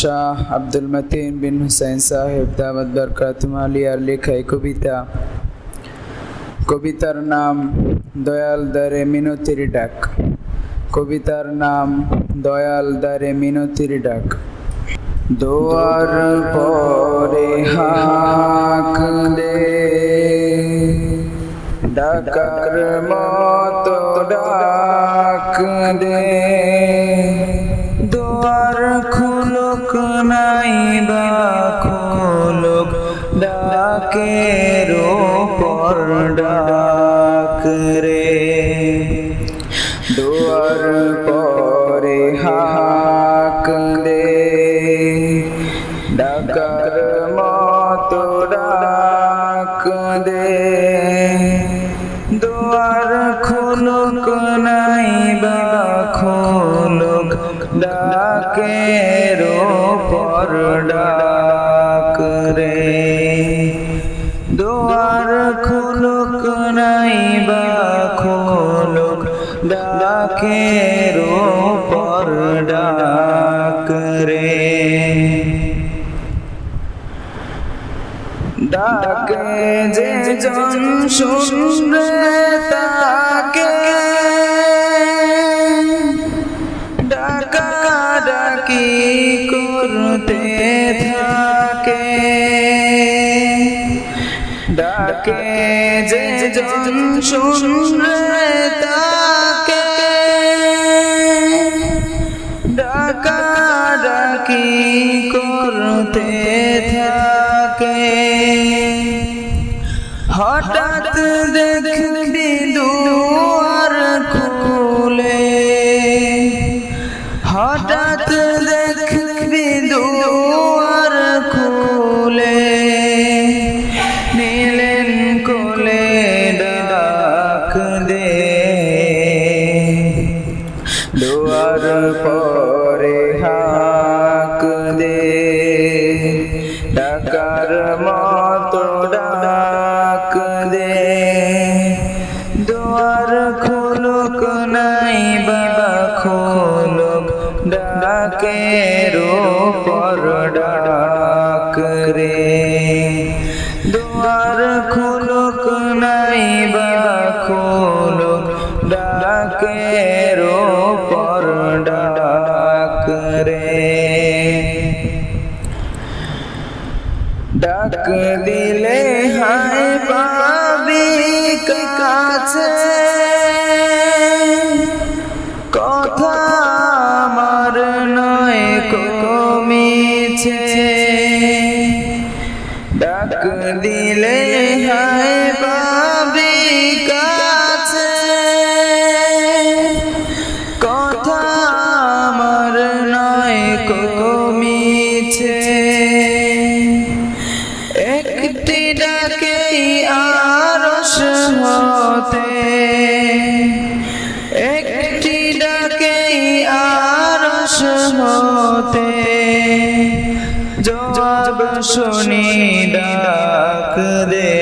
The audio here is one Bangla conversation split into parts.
শাহ আব্দুল মতিন বিন হুসাইন সাহেব দামাত বরকাতুহু আলিয়ার লেখা এই কবিতার নাম দয়াল দারে মিনতির ডাক। কবিতার নাম দয়াল দারে মিনতির ডাক। দোয়ার পরে হাক দে, ডাকার মতো ডাক দে। দোয়ার খুলুক নাই বা খুলুক, ডাকের উপর ডাক রে। দোয়ার পরে হাক দে, ডাকার মতো ডাক দে। দোয়ার খুলুক নাই বা খুলুক, ডাকের উপর ডাক রে। দোয়ার খুলুক নাই বা খুলুক, ডাকের উপর ডাক রে। ডাকে যে জন শুনবে তাকে, ডাকা ডাকি করতে থাকে। ডাকে যে জন শুনবে তাকে, ডাকা ডাকি করতে থাকে। হঠাৎ দেখবি দুয়ার খুলে, হঠাৎ দেখবি দুয়ার খুলে। নীলেন কোলে ডাক দে, দুয়ার পরে হাক দে। ডাকার মতো ডাক দে। দুয়ার খুলুক নাই বা খুলুক, ডাকের উপর ডাক রে। দুয়ার খুলুক নাই বা খুলুক, ডাকের উপর ডাক রে। ডাক দিলে হায় পাবি কাছে, কথা আমার নয় কমিছে। ডাক দিলে হায় পাবি কাছে, কথা আমার নয় কমিছে। একটি ডাকেই আরশ হতে, একটি ডাকেই আরশ হতে। জবাব শুনি ডাক দে,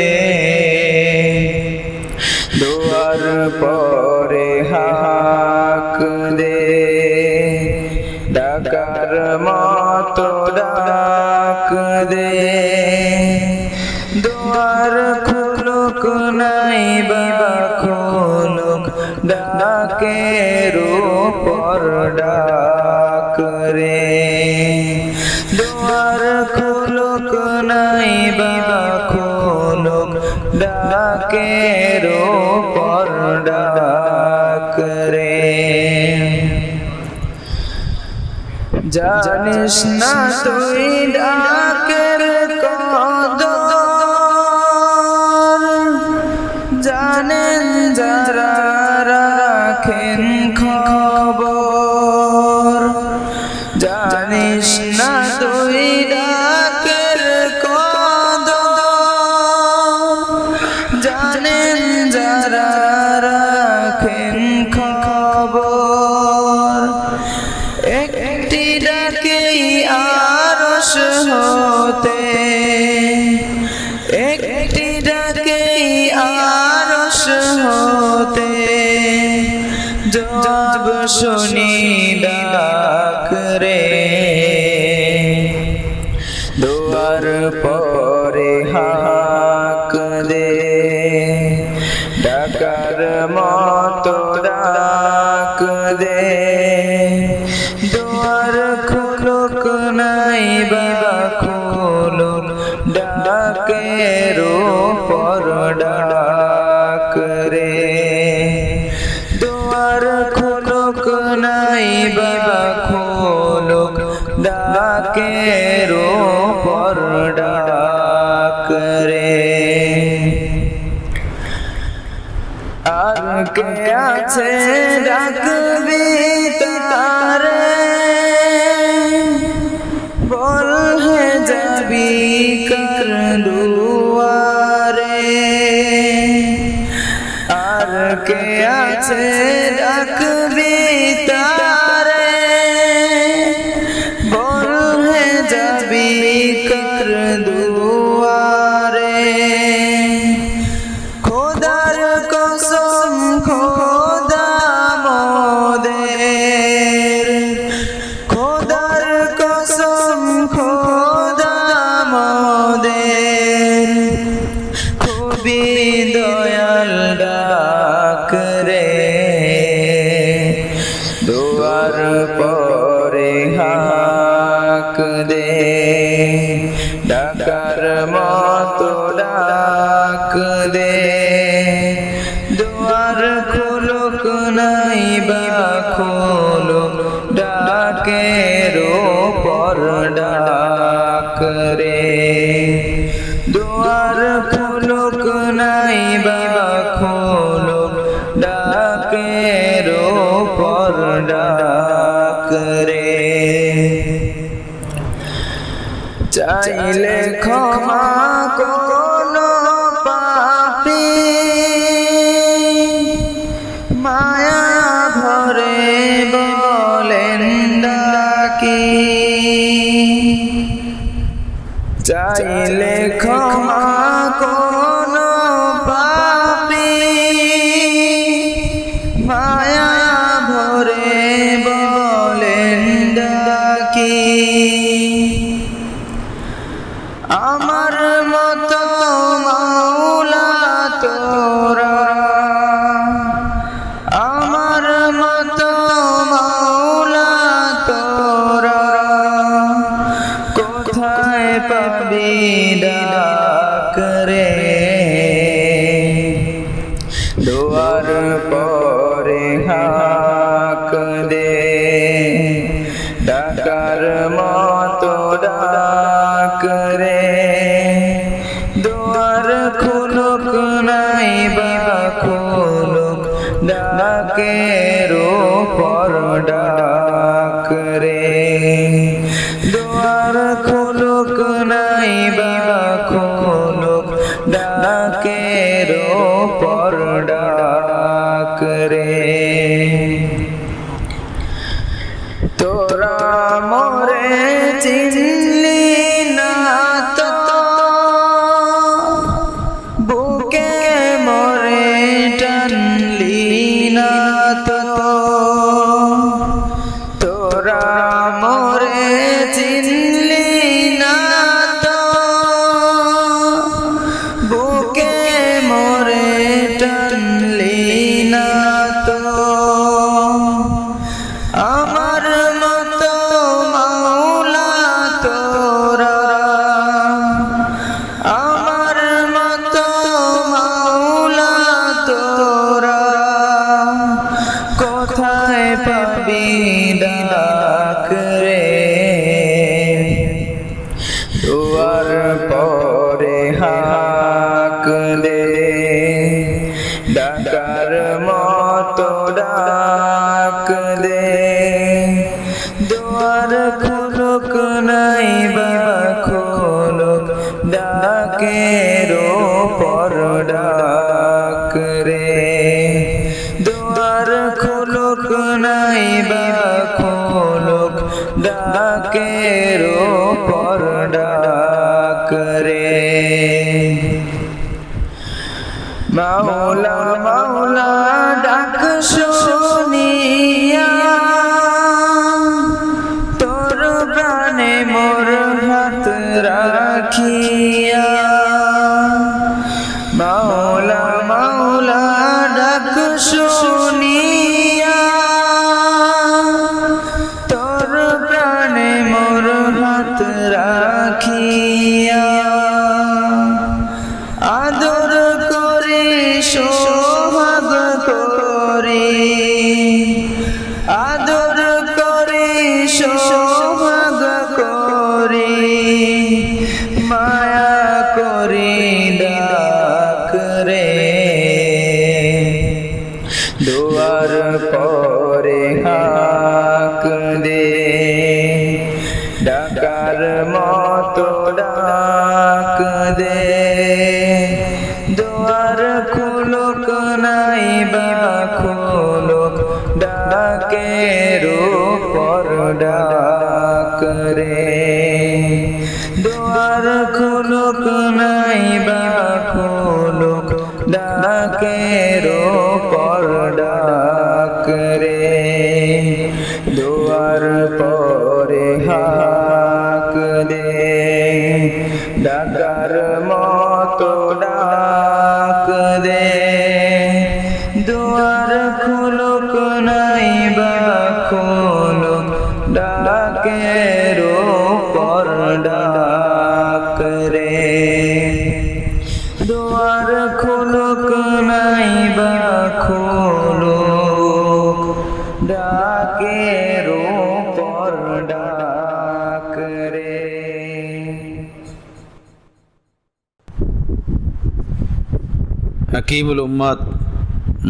দুয়ার পরে হাক দে। ডাকার মতো ডাক দে। দুয়ার খুলুক নাই বা খুলুক, ডাকের উপর ডাক রে। দুয়ার খুলুক নাই বা খুলুক, ডাকের উপর ডাক রে। জানিস না তুই ডাকের কদর, জানেন যারা রাখেন খবর। জানিস না তুই ডাকের কদর, জানেন যারা রাখেন খবর। একটি ডাকেই আরশ হতে, একটি ডাকেই আরশ হতে। জবাব শুনি ডাক রে। দুয়ার পরে হাক দে, ডাকার মতো ডাক দে, দুয়ার খুলুক নাই বাবা খুলুক, ডাকের উপর ডাক রে। দুয়ার খুলুক নাই বাবা খুলুক, ডাকের উপর ডাক রে। আর কে আছে ডাকবি তারে, বল হে যাবি কার দুয়ারে। আর কে আছে ডাকবি তারে, বল হে যাবি কার দুয়ারে। খোদার কসম খোদা মোদের, খোদার কসম খোদা মোদের, খুবই দয়াল ডাক রে। দুয়ার পরে হাক দে, ডাকার মতো ডাক দে, দুয়ার খুলুক নাই বাবা খুলুক, ডাকের উপর ডাক রে। দুয়ার খুলুক নাই বাবা খুলুক, ডাকের উপর ডাক রে। চাইলে ক্ষমা কোনো পাপী, মায়া ভরে বলেন ডাকি। চাইলে ক্ষমা কোনো পাপী, মায়া ভরে বলেন ডাকি। আমার মতো মাওলা তোরা, আমার মতো মাওলা তোরা, কোথায় পাবি ডাক রে। দুয়ার পরে হাক দে, ডাকার মতো ডাক রে। দুয়ার খুলুক নাই বাবা খুলুক, ডাকের উপর ডাক রে। দুয়ার খুলুক নাই বাবা খুলুক, ডাকের উপর ডাক রে। তোরা মোরে চিনলি না তো, বুকে মোরে টানলি না তো। তোরা মোরে চিনলি না তো, রাখিয়া মাওলা মাওলা ডাক শুনিয়া তোর প্রাণে মোর হাত রাখিয়া আদর করে সোহাগ করে আদর করে সোহাগ করে মায়া করে ডাক রে দুয়ার পরে হাক দে ডাকার মতো ডাক দে দুয়ার খুলুক নাই বা খুলুক ডাকের উপর ডাক রে দুয়ার খুলুক নাই বা খুলুক ডাকের উপর ডাক রে দুয়ার পরে হাক দে ডাকার মতো ডাক দে দুয়ার খুলুক নাই বা খুলুক ডাকের উপর ডাক রে দুয়ার খুলুক নাই বা খুলুক ডাকের উপর ডাক রে। हकीमुल उम्मत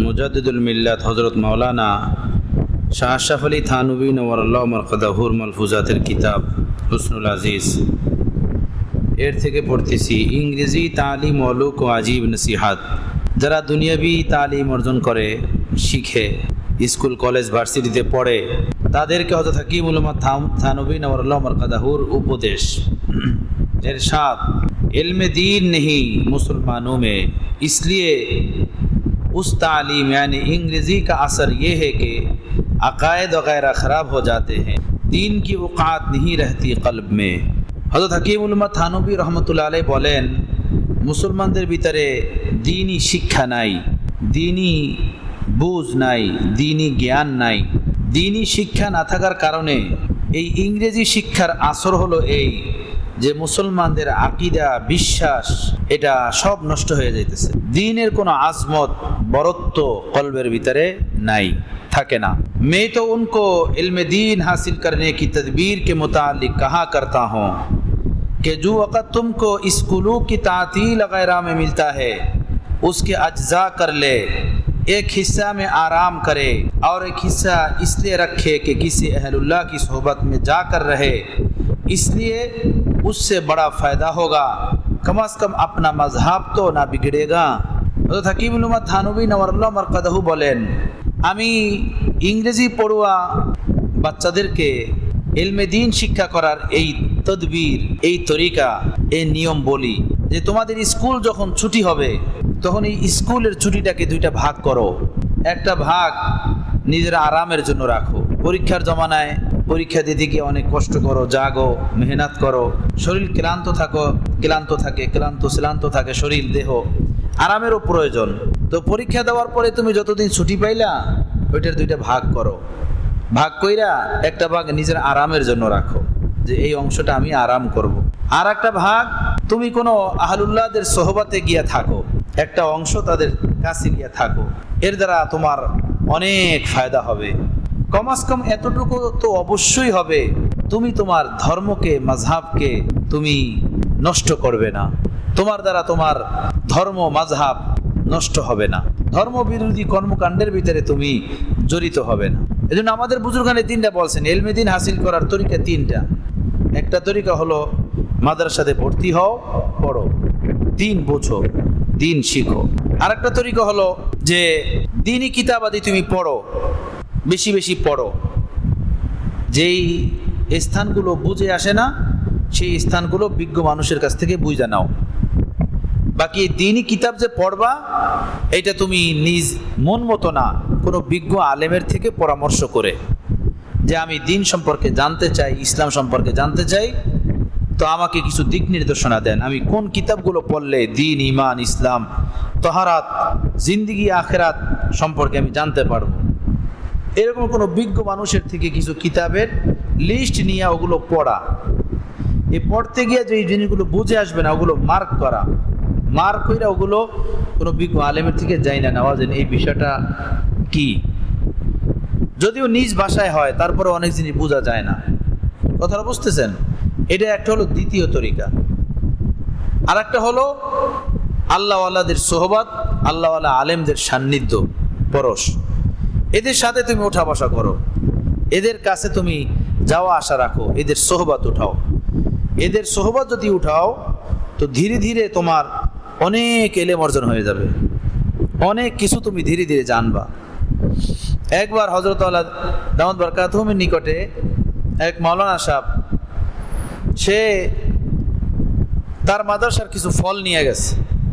मुजद्दिदुल मिल्लत हज़रत मौलाना शाह अशरफ अली थानवी नव्वरल्लाहु मरक़दहुर मलफूज़ातिल किताब हुस्नुल अज़ीज़ এর থেকে পড়তেছি ইংরেজি তালিম অলুক ও আজীব নসিহাত। যারা দুনিয়াবি তালিম অর্জন করে শিখে স্কুল কলেজ ভার্সিটিতে পড়ে তাদেরকে হযরত হাকিমুল উম্মাত থানवी नव्वरल्लाहु मरक़दहुर उपदेश इरशाद इल्म दीन नहीं मुसलमानों में, इसलिए उस तालीम यानी अंग्रेज़ी का असर ये है कि अक़ायद वग़ैरह ख़राब हो जाते हैं, दीन की औक़ात नहीं रहती क़ल्ब में। हज़रत हकीमुल उम्मत थानवी रहमतुल्लाह अलैह बोलेन मुसलमानদের ভিতরে दीनी शिक्षा নাই, दीनी বুঝ নাই, दीनी জ্ঞান নাই। दीनी শিক্ষা না থাকার কারণে এই ইংরেজি শিক্ষার আসর হলো এই যে মুসলমানদের আকীদা বিশ্বাস এটা সব নষ্ট হয়ে যাইতেছে। দ্বীনের কোনো আজমত বরত্ব কলবের ভিতরে নাই, থাকে না। मैं तो उनको इल्म दीन हासिल करने की तदबीर के मुतालिक कहा करता हूँ कि जो वक़्त तुमको स्कूलों की तातील वगैरह में मिलता है उसके अज्जा कर ले, एक हिस्सा में आराम करे और एक हिस्सा इसलिए रखे कि किसी अहलुल्लाह की सोहबत में जाकर रहे, इसलिए उससे बड़ा फ़ायदा होगा, कम अज़ कम अपना मज़हब तो ना बिगड़ेगा। हज़रत हकीमुल उम्मत थानवी नव्वरल्लाहु मरक़दहु बोलेन আমি ইংরেজি পড়ুয়া বাচ্চাদেরকে ইলমে দ্বীন শিক্ষা করার এই তদবির এই তরিকা এই নিয়ম বলি যে তোমাদের স্কুল যখন ছুটি হবে তখন এই স্কুলের ছুটিটাকে দুইটা ভাগ করো। একটা ভাগ নিজের আরামের জন্য রাখো। পরীক্ষার জমানায় পরীক্ষা দিতে গিয়ে অনেক কষ্ট করো, জাগো, মেহনত করো, শরীর ক্লান্ত থাকে শরীর দেহ, আরামেরও প্রয়োজন। তো পরীক্ষা দেওয়ার পরে তুমি যতদিন ছুটি পাইলা ওইটার দুইটা ভাগ করো, ভাগ কইরা একটা ভাগ নিজের আরামের জন্য রাখো যে এই অংশটা আমি আরাম করব। আর একটা ভাগ তুমি কোনো আহলুল্লাহদের সোহবতে গিয়া থাকো, একটা অংশ তাদের কাছে গিয়া থাকো, এর দ্বারা তোমার অনেক ফায়দা হবে। কমাস কম এতটুকু তো অবশ্যই হবে, তুমি তোমার ধর্মকে মাযহাবকে তুমি নষ্ট করবে না, তোমার দ্বারা তোমার ধর্ম মাযহাব নষ্ট হবে না, ধর্ম বিরোধী কর্মকাণ্ডের ভিতরে তুমি জড়িত হবে না। এজন্য আমাদের বুজুর্গানে তিনটা বলছেন ইলমে দ্বীন হাসিল করার তরিকা তিনটা। একটা তরিকা হলো মাদ্রাসাতে ভর্তি হও, পড়ো, দ্বীন বোঝো, দ্বীন শিখো। আর একটা তরিকা হলো যে দ্বীনি কিতাবাদি তুমি পড়ো, বেশি বেশি পড়ো, যেই স্থানগুলো বুঝে আসে না সেই স্থানগুলো বিজ্ঞ মানুষের কাছ থেকে বুঝে নাও। বাকি দ্বীনি কিতাব যে পড়বা এটা তুমি নিজ মন মতো না, কোনো বিজ্ঞ আলেমের থেকে পরামর্শ করে যে আমি দ্বীন সম্পর্কে জানতে চাই, ইসলাম সম্পর্কে জানতে চাই, তো আমাকে কিছু দিক নির্দেশনা দেন, আমি কোন কিতাবগুলো পড়লে দিন, ইমান, ইসলাম, তহারাত, জিন্দিগি, আখেরাত সম্পর্কে আমি জানতে পারবো। এরকম কোনো বিজ্ঞ মানুষের থেকে কিছু কিতাবের লিস্ট নিয়ে ওগুলো পড়া, এই পড়তে গিয়ে যে জিনিসগুলো বুঝে আসবে না ওগুলো মার্ক করা, মার্ক করে ওগুলো কোনো বিজ্ঞ আলেমের থেকে যাই না নেওয়া যায় এই বিষয়টা কি, যদিও নিজ ভাষায় হয় তারপরে অনেক জিনিস বোঝা যায় না। কথাটা বুঝতেছেন? এটা একটা হলো দ্বিতীয় তরিকা। আর একটা হলো আল্লাহওয়ালাদের সোহবত, আল্লাহওয়ালা আলেমদের সান্নিধ্য, পরশ, এদের সাথে তুমি ওঠা বসা করো, এদের কাছে তুমি যাওয়া আসা রাখো, এদের সোহবত উঠাও। এদের সোহবত যদি উঠাও তো ধীরে ধীরে তোমার অনেক এলেম অর্জন হয়ে যাবে, অনেক কিছু তুমি ধীরে ধীরে জানবা। একবার হযরত আল্লাহ দাউদ বরকাতুহুমের নিকটে এক মাওলানা সাহেব, সে তার মাদ্রাসার কিছু ফল নিয়ে গেছে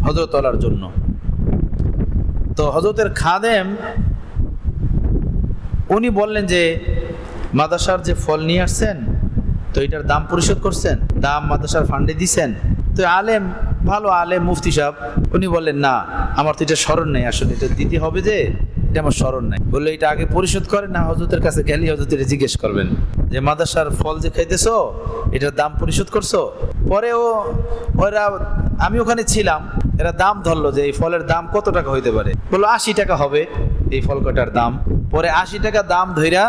হযরত আল্লাহর জন্য। তো হযরতের খাদেম উনি বললেন যে মাদ্রাসার যে ফল নিয়ে আসছেন তো এটার দাম পরিশোধ করছেন, দাম মাদ্রাসার ফান্ডে দিছেন? তো আলেম, ভালো আলেম মুফতি সাহেব, উনি বললেন না আমার তো এটা স্মরণ নেই, আসলে এটা দিতে হবে যে এটা আমার স্মরণ নাই। বললো এটা আগে পরিশোধ করেন না, হযরতের কাছে গেলে হযরতের জিজ্ঞেস করবেন যে মাদ্রাসার ফল যে খাইতেছো এটার দাম পরিশোধ করছো? পরে ওরা, আমি ওখানে ছিলাম, এরা দাম ধরলো যে এই ফলের দাম কত টাকা হইতে পারে। বললো 80 টাকা হবে এই ফল কটার দাম। পরে 80 টাকা দাম ধইরা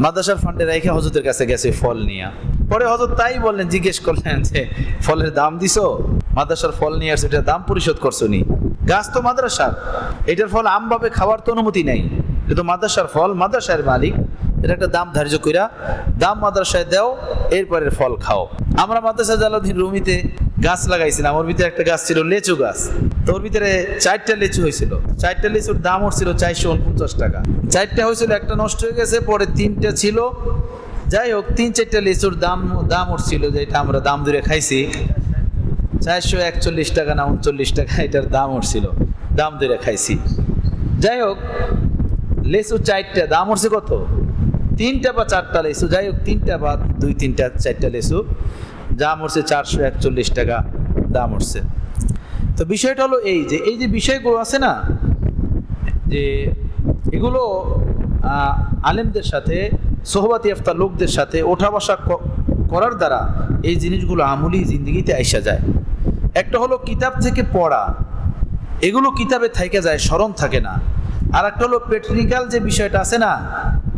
মাদ্রাসার ফান্ডে রেখে হযরতের কাছে গেছে ফল নিয়ে। পরে হযরত তাই বললেন, জিজ্ঞেস করলেন যে ফলের দাম দিছো? মাদ্রাসার ফল নিয়ে আসছে, এটার দাম পরিশোধ করছো নি? গাছ তো মাদ্রাসার, এটার ফল আমভাবে খাওয়ার তো অনুমতি নেই, এটা তো মাদ্রাসার ফল, মাদ্রাসার মালিক, এটা একটা দাম ধার্য কইরা দাম মাদ্রাসায় দাও, এরপরের ফল খাও। আমরা মাদ্রাসা জালালউদ্দিন রুমিতে গাছ লাগাইছিলাম, ওর ভিতরে একটা গাছ ছিল লেচু গাছ, তো ওর ভিতরে 4টা লেচু হয়েছিল, 4টা লেচুর দাম হচ্ছিল 449 টাকা। 4টা হয়েছিল, একটা নষ্ট হয়ে গেছে, পরে 3টা ছিল। যাই হোক 3-4টা লেচুর দাম উঠছিল, যেটা আমরা দাম ধরে খাইছি 441 টাকা না 39 টাকা, এটার দাম উঠছিল, দাম ধরে খাইছি। যাই হোক লেচু 4টা, দাম উঠছে কত? 3টা বা 4টা লেচু, যাই হোক 3টা বা 2-3টা 4টা লেচু, দাম উঠছে 441 টাকা দাম উঠছে। তো বিষয়টা হলো এই যে বিষয়গুলো আছে না, যে এগুলো আলেমদের সাথে, সোহবাতি আফতা লোকদের সাথে ওঠা বসা করার দ্বারা এই জিনিসগুলো আমলি জিন্দিগিতে আইসা যায়। একটা হলো কিতাব থেকে পড়া, এগুলো কিতাবে থেকে যায়, স্মরণ থাকে না। আর একটা হলো প্র্যাকটিক্যাল যে বিষয়টা আছে না,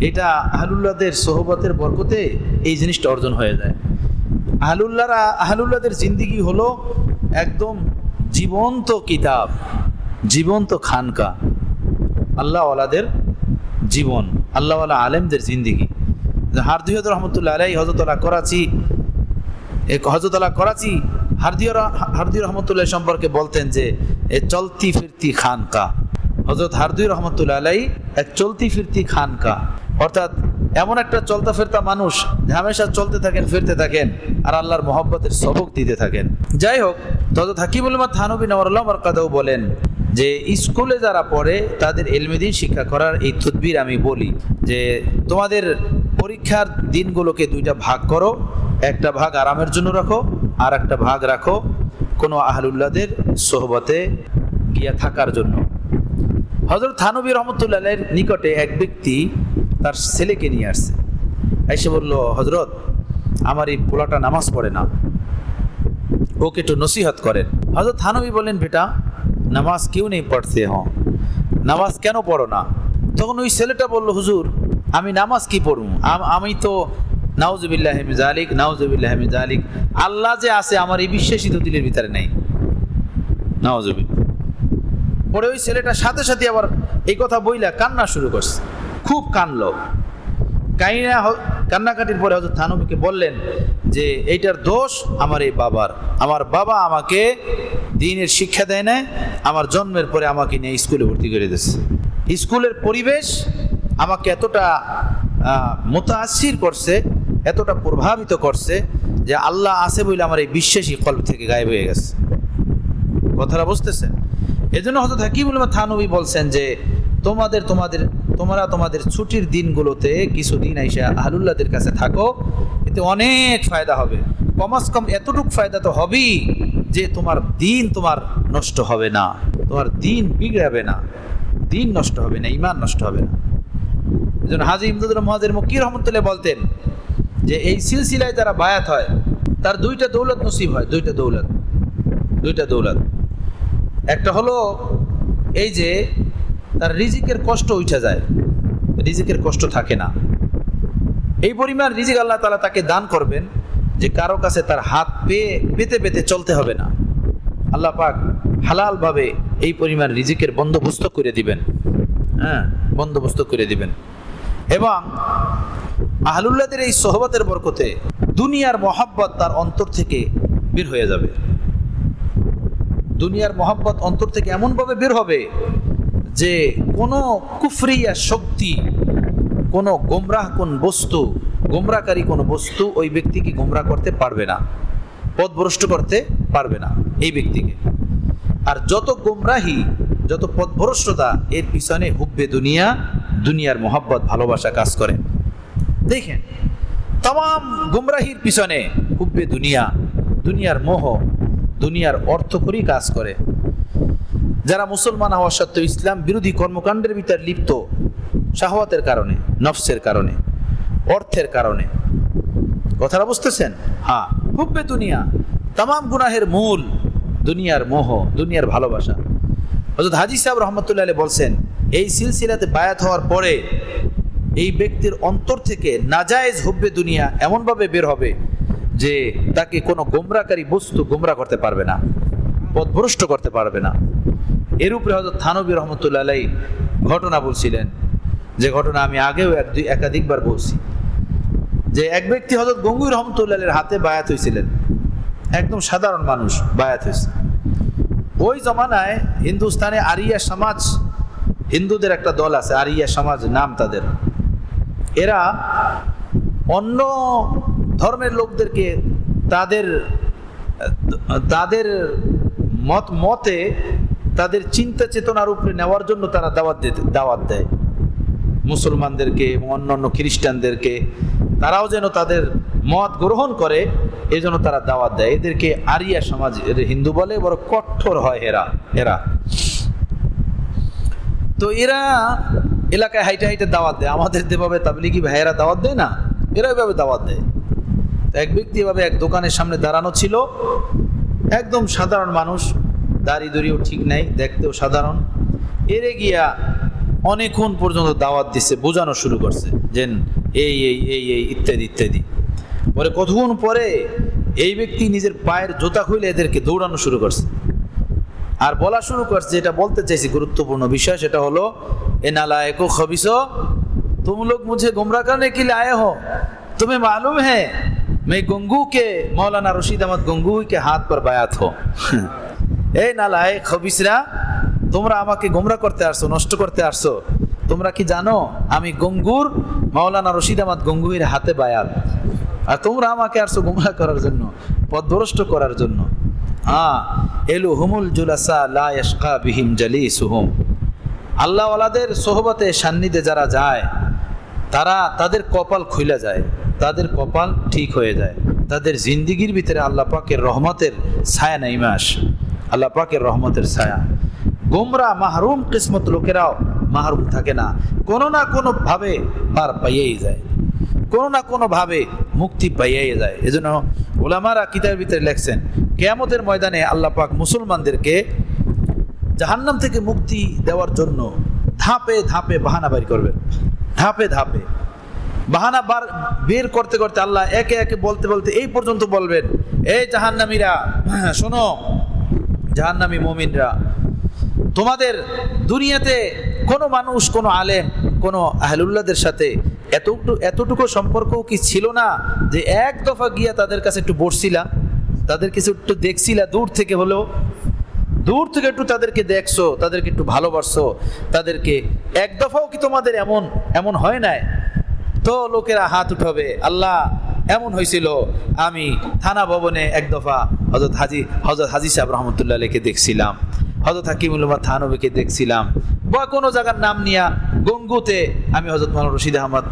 এটা আহলুল্লাহদের সোহবতের বরকতে এই জিনিসটা অর্জন হয়ে যায়। আহলুল্লাহদের জিন্দিগি হলো একদম জীবন্ত কিতাব, জীবন্ত খানকা, আল্লাহওয়ালাদের জীবন, আল্লাহওয়ালা আলেমদের জিন্দিগি। হারদিয়ত রহমতুল্লাহ আলাইহি হযরত আল্লাহ করাচি হারদিয় রহমতুল্লাহ সম্পর্কে বলতেন যে এ চলতি ফিরতি খানকা। হযরত হারদিয় রহমতুল্লাহ আলাইহি এক চলতি ফিরতি খানকা, অর্থাৎ এমন একটা চলতা ফেরতা মানুষ, হামেশা চলতে থাকেন, ফিরতে থাকেন, আর আল্লাহর মহব্বতের সবক দিতে থাকেন। যাই হোক, হযরত হাকিমুল উম্মাহ থানভী নওয়ারুল্লাহ মারকাদাহু বলেন যে স্কুলে যারা পড়ে তাদের ইলমে দ্বীন শিক্ষা করার এই তদবির আমি বলি যে তোমাদের পরীক্ষার দিনগুলোকে 2টা ভাগ করো, একটা ভাগ আরামের জন্য রাখো, আর একটা ভাগ রাখো কোনো আহলুল্লাহদের সোহবতে গিয়া থাকার জন্য। হযরত থানভী রহমতুল্লাহ আলাইহির নিকটে এক ব্যক্তি তার ছেলেকে নিয়ে আসছে, এসে বলল, হযরত আমার এই পোলাটা নামাজ পড়ে না, ওকে একটু নসিহত করেন। হযরত থানভী বললেন, বেটা নামাজ क्यों नहीं पढ़ते हो, নামাজ কেন পড়ো না? তখন ওই ছেলেটা বলল, হুজুর আমি নামাজ কি পড়বো, আমি তো নাউজুবিল্লাহি মিন যালিক, নাউজুবিল্লাহি মিন যালিক, আল্লাহ যে আছে আমার এই বিশ্বাসই তো দিলের ভিতরে নেই, নাউজুবিল্লাহ। পরে ওই ছেলেটা সাথে সাথে আবার এই কথা বইলা কান্না শুরু করছে, খুব কানলো। কান্নাকাটির পরে হযরত থানভীকে বললেন যে এইটার দোষ আমার এই বাবার, আমার বাবা আমাকে দ্বীনের শিক্ষা দেয় না, আমার জন্মের পরে আমাকে নিয়ে স্কুলে ভর্তি করে দিয়েছে। স্কুলের পরিবেশ আমাকে এতটা মুতাআসসির করছে, এতটা প্রভাবিত করছে যে আল্লাহ আছে বলে আমার এই বিশ্বাসী কলব থেকে গায়েব হয়ে গেছে। কথাটা বুঝতেছেন? এজন্য হযরত হাকিমুল উম্মাহ থানভী বলছেন যে তোমরা তোমাদের ছুটির দিনগুলোতে কিছুদিন আইসা আহলুল্লাহদের কাছে থাকো, এতে অনেক ফায়দা হবে। কমাস কম এতটুকু ফায়দা তো হবেই যে তোমার দিন তোমার নষ্ট হবে না, তোমার দিন বিগড়াবে না, দিন নষ্ট হবে না, ইমান নষ্ট হবে না। এই জন্য হাজী ইমদাদুল মুহাজির মক্কি রহমতুল্লাহ বলতেন যে এই সিলসিলায় যারা বায়াত হয় তার দুইটা দৌলত নসিব হয়, দুইটা দৌলত। একটা হলো এই যে তার রিজিকের কষ্ট উঠে যায়, রিজিকের কষ্ট থাকে না। এই পরিমাণ রিজিক আল্লাহ তাআলা তাকে দান করবেন যে কারো কাছে তার হাত পেতে পেতে চলতে হবে না। আল্লাহ পাক হালাল ভাবে এই পরিমাণ রিজিকের বন্দোবস্ত করে দিবেন, বন্দোবস্ত করে দিবেন। এবং আহলুল্লাহদের এই সোহবতের বরকতে দুনিয়ার মহাব্বত তার অন্তর থেকে বের হয়ে যাবে। দুনিয়ার মহাব্বত অন্তর থেকে এমনভাবে বের হবে যে কোনো কুফরিয়া শক্তি, কোনো গোমরাহকারী কোনো বস্তু ওই ব্যক্তিকে গোমরাহ করতে পারবে না, পথভ্রষ্ট করতে পারবে না এই ব্যক্তিকে। আর যত গোমরাহি, যত পথভ্রষ্টতা, এর পিছনে হুব্বে দুনিয়া, দুনিয়ার মহাব্বত, ভালোবাসা কাজ করে। দেখেন তাম গোমরাহির পিছনে হুব্বে দুনিয়া, দুনিয়ার মোহ, দুনিয়ার অর্থকরী কাজ করে। যারা মুসলমান হওয়া সত্ত্বেও ইসলাম বিরোধী কর্মকাণ্ডের ভিতর লিপ্ত, শাহওয়াতের কারণে, নফসের কারণে, অর্থের কারণে, কথাটা বুঝতেছেন? হ্যাঁ, হুব্বে দুনিয়া, তাম গুনাহের মূল দুনিয়ার মোহ, দুনিয়ার ভালোবাসা। হযরত হাজী সাহেব রহমতুল্লাহ আলাইহি বলছেন এই সিলসিলাতে বায়াত হওয়ার পরে এই ব্যক্তির অন্তর থেকে নাজায়েজ হুব্বে দুনিয়া এমনভাবে বের হবে যে তাকে কোনো গোমরাহকারী বস্তু গোমরাহ করতে পারবে না, পথভ্রষ্ট করতে পারবে না। এর উপরে হযরত থানবী রহমতুল্লাহ আলাইহি ঘটনা বলছিলেন, যে ঘটনা আমি আগেও একাধিকবার বলছি, যে এক ব্যক্তি হযরত গঙ্গুই রহমতুল্লাহ আলাইহির হাতে বায়াত হয়েছিলেন, একদম সাধারণ মানুষ বায়াত হয়েছে। ওই জমানায় হিন্দুস্তানে আরিয়া সমাজ, হিন্দুদের একটা দল আছে আরিয়া সমাজ নাম তাদের। এরা অন্য ধর্মের লোকদেরকে তাদের মতে তাদের চিন্তা চেতনার উপরে নেওয়ার জন্য তারা দাওয়াত দেয় মুসলমানদেরকে এবং অন্যান্য খ্রিস্টানদেরকে, তারাও যেন তাদের মত গ্রহণ করে, এই জন্য তারা দাওয়াত দেয়। এদেরকে আরিয়া সমাজ, হিন্দু বলে, বড় কঠোর হয় এরা। তো এরা এলাকায় হাইটে হাইটে দাওয়াত দেয়, আমাদের যেভাবে তাবলিগি ভাইয়েরা দাওয়াত দেয় না, এরা এভাবে দাওয়াত দেয়। তো এক ব্যক্তি এভাবে এক দোকানের সামনে দাঁড়ানো ছিল, একদম সাধারণ মানুষ, দাড়ি দড়িও ঠিক নাই, দেখতেও সাধারণ। এরে গিয়া অনেকক্ষণ পর্যন্ত দাওয়াত দিচ্ছে, বোঝানো শুরু করছে যে এই এই এই এই ইত্যাদি ইত্যাদি। পরে কতক্ষণ পরে এই ব্যক্তি নিজের পায়ের জুতা খুলে এদেরকে দৌড়ানো শুরু করছে আর বলা শুরু করছে, যেটা বলতে চাইছি গুরুত্বপূর্ণ বিষয়, সেটা হলো এ নালায়েকো খবিসো तुम लोग मुझे गुमराह करने के लिए आए हो, तुम्हें मालूम है मैं गंगू के मौलाना रशीद अहमद गंगू के हाथ पर बायात हो। ए नालायक खबिसरा, তোমরা আমাকে গোমরাহ করতে আসছো, নষ্ট করতে আসছো। তোমরা কি জানো আমি গঙ্গুর মাওলানা রশিদ আহমদ গঙ্গুর হাতে বায়াত, আর তোমরা আমাকে আসছো গোমরাহ করার জন্য, পথভ্রষ্ট করার জন্য। এলু হুমুল জুলাসা লা ইয়াশকা বিহিম জালিসুহুম, আল্লাহ ওয়ালাদের সোহবতে সান্নিধ্যে যারা যায় তাদের কপাল খুলে যায়, তাদের কপাল ঠিক হয়ে যায়, তাদের জিন্দিগির ভিতরে আল্লাহ পাকের রহমতের ছায়া নেমে আসে, আল্লাহ পাকের রহমতের ছায়া। গোমরা মাহরুম কিসমত লোকেরাও মাহরুম থাকে না, কোনো না কোনো ভাবে পার পাইয়েই যায়, কোনো না কোনো ভাবে মুক্তি পাইয়েই যায়। এজন্য উলামারা কিতাবের ভিতরে লেখছেন কিয়ামতের ময়দানে আল্লাহ পাক মুসলমানদেরকে জাহান্নাম থেকে মুক্তি দেওয়ার জন্য ধাপে ধাপে বাহানা বের করবেন, ধাপে ধাপে বাহানা বের করতে করতে আল্লাহ একে একে বলতে বলতে এই পর্যন্ত বলবেন, এই জাহান্নামীরা শোনো, জাহান্নামী মুমিনরা, তোমাদের দুনিয়াতে কোনো মানুষ, কোনো আলেম, কোনো আহলুল্লাহদের সাথে এতটুকু সম্পর্কও কি ছিল না যে এক দফা গিয়া তাদের কাছে একটু বসছিলা, তাদের কিছু একটু দেখছিলা, দূর থেকে হলেও, দূর থেকে একটু তাদেরকে দেখছো, তাদেরকে একটু ভালোবাসছো, তাদেরকে এক দফাও কি তোমাদের এমন হয় নাই? তো লোকেরা হাত উঠাবে, আল্লাহ এমন হয়েছিল, আমি থানা ভবনে এক দফা হযরত হাজী সাহেব রহমতুল্লাহ আলাইহিকে দেখছিলাম, হযরত হাকিমুল উম্মাহ থানবীকে দেখছিলাম, বা কোনো জায়গার নাম নিয়া গঙ্গুতে আমি হযরত মাওলানা রশিদ আহমদ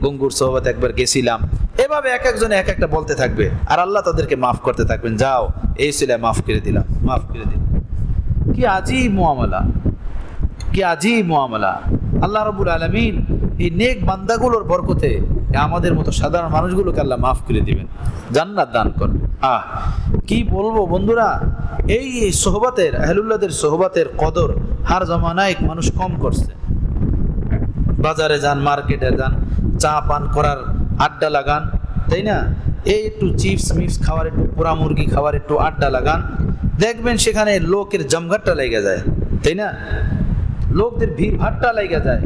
গঙ্গুর সোহবত একবার গেছিলাম, এভাবে এক একজনে এক একটা বলতে থাকবে, আর আল্লাহ তাদেরকে মাফ করতে থাকবেন। যাও, এই ছেলে মাফ করে দিলাম, মাফ করে দিলাম। কি আজীব মুআমালা, কি আজীব মুআমালা। আল্লাহ রাব্বুল আলামিন এই নেক বান্দাগুলোর বরকতে আমাদের মতো সাধারণ মানুষগুলোকে আল্লাহ মাফ করে দিবেন, জান্নাত দান করবেন। কি বলবো বন্ধুরা, এই সোহবাতের, আহলুল্লাহদের সোহবাতের কদর হার জমানায় মানুষ কম করছে। বাজারে যান, মার্কেটে যান, চা পান করার আড্ডা লাগান, তাই না? এই একটু চিপস মিপস খাওয়ার, একটু পোড়া মুরগি খাওয়ার একটু আড্ডা লাগান, দেখবেন সেখানে লোকের জমঘাটটা লেগে যায়, তাই না? লোকদের ভিড় ভাট্টা লেগে যায়।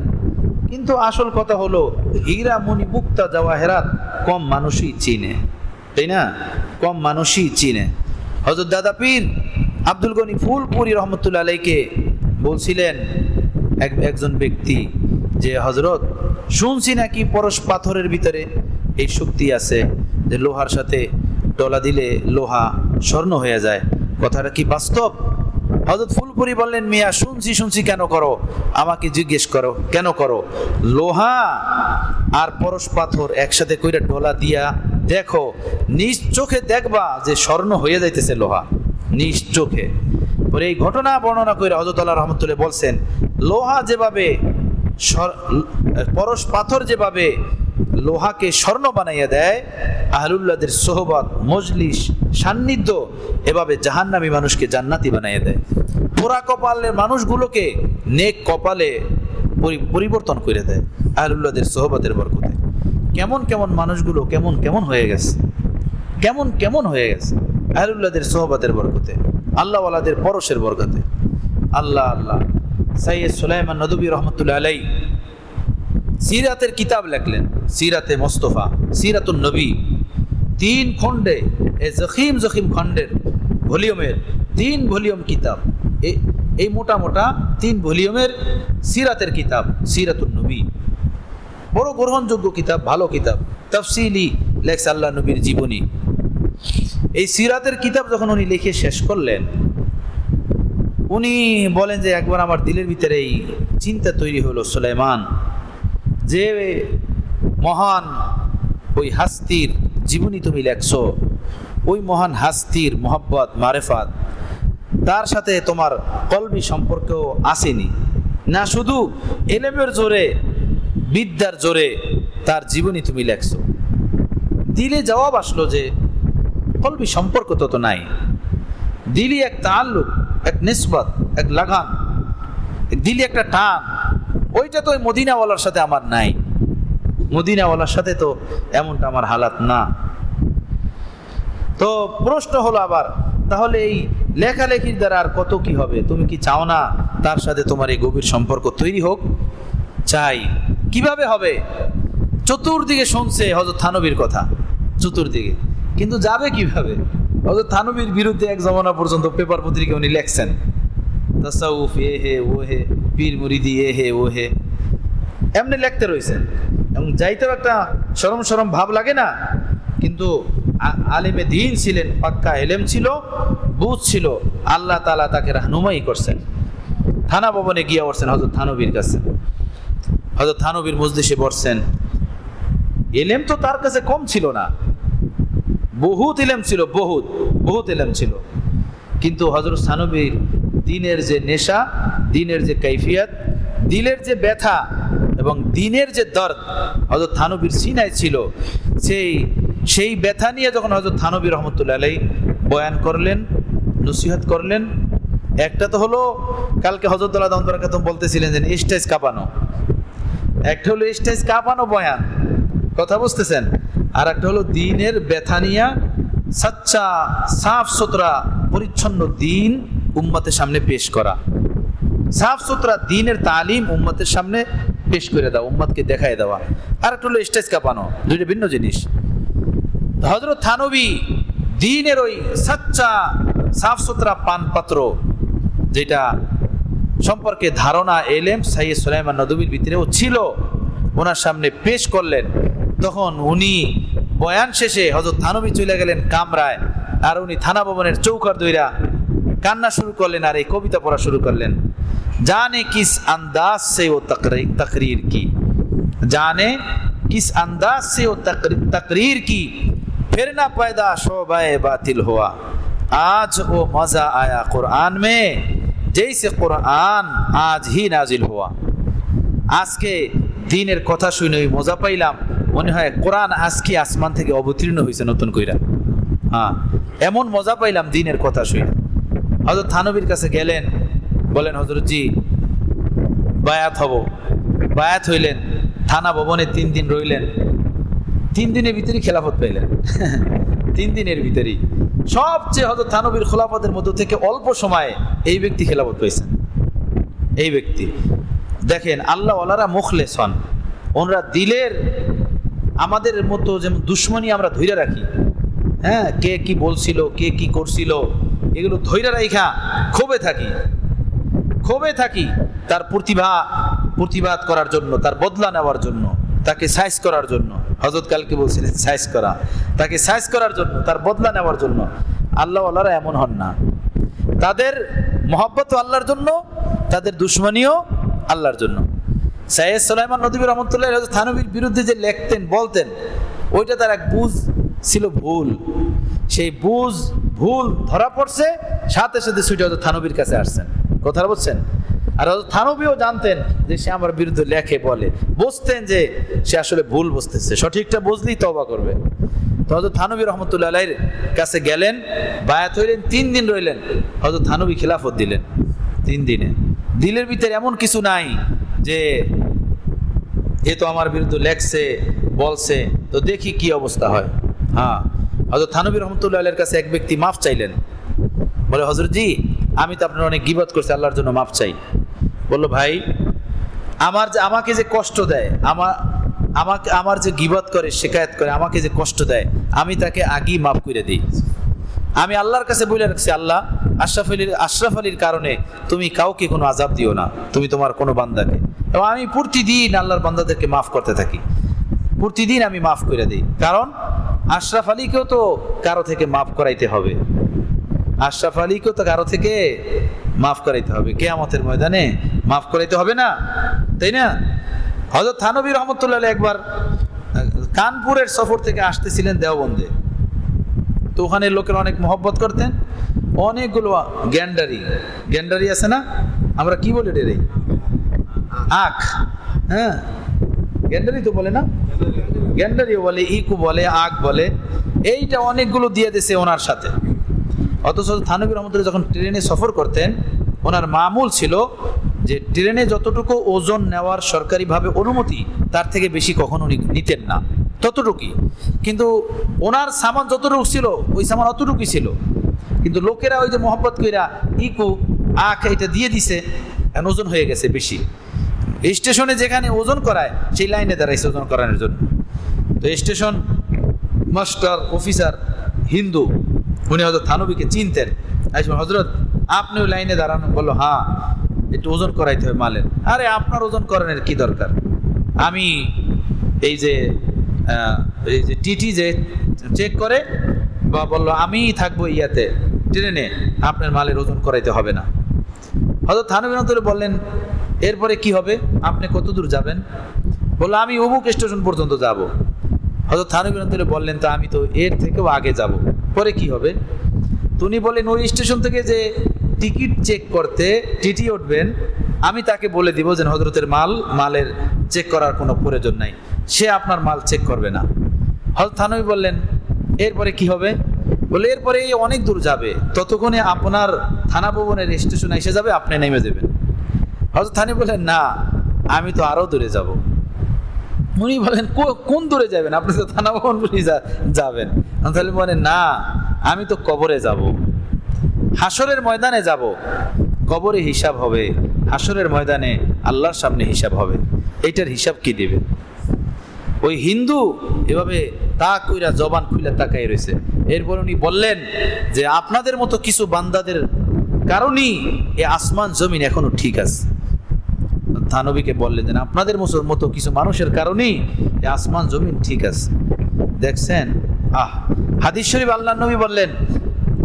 কিন্তু আসল কথা হলো, হীরা মণি মুক্তা জওয়াহেরাত কম মানুষই চিনে, তাই না? কম মানুষই চিনে। হযরত দাদা পীর আব্দুল গনি ফুলপুরি রহমতুল্লাহ আলাইকে বলছিলেন একজন ব্যক্তি যে, হযরত শুনছি নাকি পরশ পাথরের ভিতরে এই শক্তি আছে যে লোহার সাথে ডলা দিলে লোহা স্বর্ণ হয়ে যায়, কথাটা কি বাস্তব? হযরত ফুলপুরি বললেন, মিয়া শুনছি শুনছি কেন করো, আমাকে জিজ্ঞেস করো কেন করো। লোহা আর পরশ পাথর একসাথে কইরা ডলা দিয়া দেখো, নিজ চোখে দেখবা যে স্বর্ণ হয়ে যাইতেছে লোহা, নিজ চোখে। পরে এই ঘটনা বর্ণনা করে হযরত আল্লাহ রহমতুল্লাহ বলছেন, লোহা যেভাবে, পরশ পাথর যেভাবে লোহাকে স্বর্ণ বানাইয়া দেয়, আহলুল্লাহদের সোহবত, মজলিস, সান্নিধ্য এভাবে জাহান্নামী মানুষকে জান্নাতি বানাইয়া দেয়। পোড়া কপালের মানুষগুলোকে নেক কপালে পরিবর্তন করে দেয় আহলুল্লাহদের সোহবতের বরকতে। কেমন কেমন মানুষগুলো কেমন কেমন হয়ে গেছে, কেমন কেমন হয়ে গেছে আহলুল্লাহদের সোহবতের বরকতে, আল্লাহওয়ালাদের পরশের বরকতে। আল্লাহ আল্লাহ। সাইয়্যিদ সুলাইমান নদভী রহমতুল্লাহ আলাইহি সিরাতের কিতাব লেখলেন, সিরাতে মোস্তফা, সিরাতুন নবী, 3 খণ্ডে, এই জখিম জখিম খণ্ডের ভলিউমের 3 ভলিউম কিতাব, এই মোটা মোটা 3 ভলিউমের সিরাতের কিতাব, সিরাতুন নবী। বড় গ্রহণযোগ্য কিতাব, ভালো কিতাব, তাফসিলি লেখছে আল্লাহ নবীর জীবনী। এই সিরাতের কিতাব যখন উনি লিখে শেষ করলেন, উনি বলেন যে, একবার আমার দিলের ভিতরে এই চিন্তা তৈরি হলো, সুলাইমান, যে মহান ওই হাস্তির জীবনী তুমি লেখছো, ওই মহান হাস্তির মোহাব্বত, মারেফাত, তার সাথে তোমার কলবি সম্পর্ক আসেনি না, শুধু এলেমের জোরে, বিদ্যার জোরে তার জীবনী তুমি লেখছো। দিলে জবাব আসলো যে কলবি সম্পর্ক তো নাই, দিলি এক তাআল্লুক, এক নিসবত, এক লাগান, দিলি একটা টান, ওইটা তো ওই মদিনাওয়ালার সাথে আমার নাই, মদিনাওয়ালার সাথে তো এমনটা আমার হালাত না। তো প্রশ্ন হলো আবার, তাহলে এই লেখালেখির দ্বারা আর কত কি হবে? তুমি কি চাও না তার সাথে তোমার এই গভীর সম্পর্ক তৈরি হোক? চাই। কিভাবে হবে? চতুর্দিকে শুনছে হযরত থানবীর কথা, চতুর্দিকে, কিন্তু যাবে কিভাবে? হযরত থানবীর বিরুদ্ধে এক জমানা পর্যন্ত পেপার পত্রিকা উনি লেখছেন, তাসাউফ এ হে ও হে, পীর মুরিদি এ হে ও হে, এমনি লিখতে রয়েছেন। এবং যাইতেও একটা শরম শরম ভাব লাগে না? কিন্তু আলেমে দ্বীন ছিলেন, পাক্কা এলেম ছিল, বুঝ ছিল, আল্লাহ তাআলা তাকে রাহনুমাই করছেন। থানা ভবনে গিয়ে বসছেন হযরত থানবীর কাছে, হযরত থানবীর মজলিসে বসছেন। এলেম তো তার কাছে কম ছিল না, বহুত এলেম ছিল, বহুত এলেম ছিল। কিন্তু হযরত থানবীর দ্বীনের যে নেশা, দ্বীনের যে কাইফিয়াত, দিলের যে ব্যথা এবং দ্বীনের যে দর্দ হযরত থানবীর সিনায় ছিল, সেই ব্যথা নিয়ে যখন হযরত থানবী রহমতুল্লাহ আলাইহি বয়ান করলেন, নসিহত করলেন, একটা তো হলো কালকে হযরত আল্লাহ বলতেছিলেন যে স্টেজ কাঁপানো, একটা হলো স্টেজ কাঁপানো বয়ান, কথা বুঝতেছেন, আর একটা হলো দ্বীনের ব্যথা নিয়ে সচ্চা, সাফ সুতরা, পরিচ্ছন্ন দ্বীন উম্মতের সামনে পেশ করা, সাফ সুতরা দ্বীনের তালিম উম্মতের সামনে পেশ করে দেওয়া, উম্মতকে দেখায় দেওয়া। আর একটা হলো স্টেজ কাঁপানো, দুইটা ভিন্ন জিনিস। হযরত থানবী দ্বীনের ওই সচ্চা সাফ সুতরা পানপাত্র, যেটা সম্পর্কে ধারণা, এলেম সাইয়্যিদ সুলাইমান নদভীর ভিতরেও ছিল, ওনার সামনে পেশ করলেন। তখন উনি বয়ান শেষে হযরত থানবী চলে গেলেন কামরায়, আর উনি থানা ভবনের চৌকার দইরা কান্না শুরু করলেন, আর এই কবিতা পড়া শুরু করলেন। জানে কিস আন্দাজ সে ও তকরীর কি, জানে किस अंदाज से वो तकरीर की, फिर ना पैदा शोबाए बातिल हुआ। आज वो मजा आया कुरान में जैसे कुरान आज ही नाजिल हुआ। আজকে দিনের কথা শুনে মজা পাইলাম, মনে হয় কোরআন আজকে আসমান থেকে অবতীর্ণ হয়েছে নতুন কইরা। হ্যাঁ, এমন মজা পাইলাম দিনের কথা শুনে। হযরত থানবীর কাছে গেলেন, বলেন হযরত জি বায়াত হব। বায়াত হইলেন, থানা ভবনে 3 দিন রইলেন। 3 দিনের ভিতরেই খেলাফত পাইলেন। 3 দিনের ভিতরেই সবচেয়ে হযরত থানবীর খেলাফতের মধ্য থেকে অল্প সময়ে এই ব্যক্তি খেলাফত পাইছেন। এই ব্যক্তি দেখেন, আল্লাহ ওয়ালারা মুখলেস হন। ওনারা দিলের আমাদের মতো যেমন দুশ্মনী আমরা ধইরা রাখি, হ্যাঁ, কে কি বলছিল, কে কি করছিল, এগুলো ধইরা রাখা ক্ষোভে থাকি তার প্রতিবাদ করার জন্য, তার বদলা নেওয়ার জন্য, তাকে সাইজ করার জন্য। হযরত কালকে বলছিলেন সাইজ করা, তাকে সাইজ করার জন্য, তার বদলা নেওয়ার জন্য। আল্লাহ ওয়ালারা এমন হন না। তাদের মহব্বত আল্লাহর জন্য, তাদের দুশ্মনীও আল্লাহর জন্য। সাইয়েদ সুলাইমান নদভী রহমতুল্লাহ হযরত থানবীর বিরুদ্ধে যে লিখতেন বলতেন, ওইটা তার এক বুঝ ছিল ভুল। সেই ভুল ধরা পড়ছে, সাথে সাথে ছুটে হযরত থানবীর কাছে আসছেন। কথা বুঝছেন? আর হযরত থানবীও জানতেন যে সে আমার বিরুদ্ধে লেখে বলে, বুঝতেন যে সে আসলে ভুল বুঝতেছে, সঠিকটা বুঝলেই তওবা করবে। তো হযরত থানবী রহমতুল্লাহ আলাইহির কাছে গেলেন, বায়াত হইলেন, 3 দিন রইলেন। হযরত থানবী খিলাফত দিলেন 3 দিনে। দিলের ভিতরে এমন কিছু নাই যে এ তো আমার বিরুদ্ধে লেখছে বলছে, তো দেখি কি অবস্থা হয়। হ্যাঁ, হযরত থানবী রহমতুল্লাহ আলাইহির কাছে এক ব্যক্তি মাফ চাইলেন। বলে হযরত জি, আমি তো আপনার অনেক গীবত করছি, আল্লাহর জন্য মাফ চাই। বললো ভাই, আমাকে যে কষ্ট দেয়, আমার যে গীবত করে, শিকায়ত করে, আমাকে যে কষ্ট দেয়, আমি তাকে আগেই মাফ করে দিই। আমি আল্লাহর কাছে বলে রাখছি, আল্লাহ আশরাফ আলীর কারণে তুমি কাউকে কোনো আযাব দিও না, তুমি তোমার কোনো বান্দাকে। এবং আমি প্রতিদিন আল্লাহর বান্দাদেরকে মাফ করতে থাকি, প্রতিদিন আমি মাফ করে দিই। কারণ আশরাফ আলীকেও তো কারো থেকে মাফ করাইতে হবে, আশরাফ আলীকেও তো কারো থেকে মাফ করাইতে হবে। কিয়ামতের ময়দানে মাফ করাইতে হবে না, তাই না? হযরত থানবী রহমতুল্লাহ আলাইহি একবার কানপুরের সফর থেকে আসতেছিলেন দেওবন্দে। তো ওখানে লোকের অনেক মহব্বত করতেন। অনেকগুলো গ্যান্ডারি আছে না, আমরা কি বলি রে, আখ, হ্যাঁ গ্যান্ডারি তো বলে না, গ্যান্ডারিও বলে, ইকু বলে, আখ বলে। এইটা অনেকগুলো দিয়ে দিয়েছে ওনার সাথে। অথচ থানবী রহমতুল্লাহ যখন ট্রেনে সফর করতেন, ওনার মামুল ছিল যে ট্রেনে যতটুকু ওজন নেওয়ার সরকারিভাবে অনুমতি, তার থেকে বেশি কখনো নিতেন না, ততটুকুই। কিন্তু ওনার সামান যতটুকু ছিল, ওই সামান অতটুকুই ছিল। কিন্তু লোকেরা ওই যে মোহাম্মত কইরা ইকু আখ এটা দিয়ে দিছে, ওজন হয়ে গেছে বেশি। স্টেশনে যেখানে ওজন করায় সেই লাইনে দাঁড়াইছে ওজন করানোর জন্য। তো স্টেশন মাস্টার অফিসার হিন্দু, উনি হয়তো থানবীকে চিনতেন। হযরত আপনি ওই লাইনে দাঁড়ানো? বললো হ্যাঁ, একটু ওজন করাইতে হবে মালের। আরে আপনার ওজন করানোর কি দরকার, আমি এই যে টিটি যে চেক করে বা বললো আমি থাকবো ইয়াতে ট্রেনে, আপনার মালের ওজন করাইতে হবে না। হযরত থানবী রহমতুল্লাহ বললেন এরপরে কি হবে, আপনি কত দূর যাবেন? বললো আমি অমুক স্টেশন পর্যন্ত যাব। হযরত থানবী রহমতুল্লাহ বললেন তো আমি তো এর থেকেও আগে যাব, পরে কি হবে? উনি বলেন ওই স্টেশন থেকে যে টিকিট চেক করতে টিটি উঠবেন, আমি তাকে বলে দিব যে হযরতের মালের চেক করার কোনো প্রয়োজন নাই, সে আপনার মাল চেক করবে না। হযরত থানবী বললেন এরপরে কি হবে? বলে এরপরে অনেক দূর যাবে, ততক্ষণে আপনার থানা ভবনের স্টেশনে এসে যাবে, আপনি নেমে যাবেন। হযরত থানবী বললেন না, আমি তো আরো দূরে যাব। উনি বলেন কোন দূরে যাবেন? আপনি তো থানা ভবন যাবেন। তাহলে বলেন না, আমি তো কবরে যাব, হাসরের ময়দানে যাব। কবরে হিসাব হবে, হাসরের ময়দানে আল্লাহর সামনে হিসাব হবে। এইটার হিসাব কি দিবে? ওই হিন্দু এভাবে তা কইরা জবান খুলে তাকাই রয়েছে। এরপর উনি বললেন যে আপনাদের মতো কিছু বান্দাদের কারণেই এই আসমান জমিন এখনো ঠিক আছে। থানবীকে বললেন যে আপনাদের মতো কিছু মানুষের কারণেই এই আসমান জমিন ঠিক আছে। দেখছেন, হাদিস শরীফ আল্লাহর নবী বললেন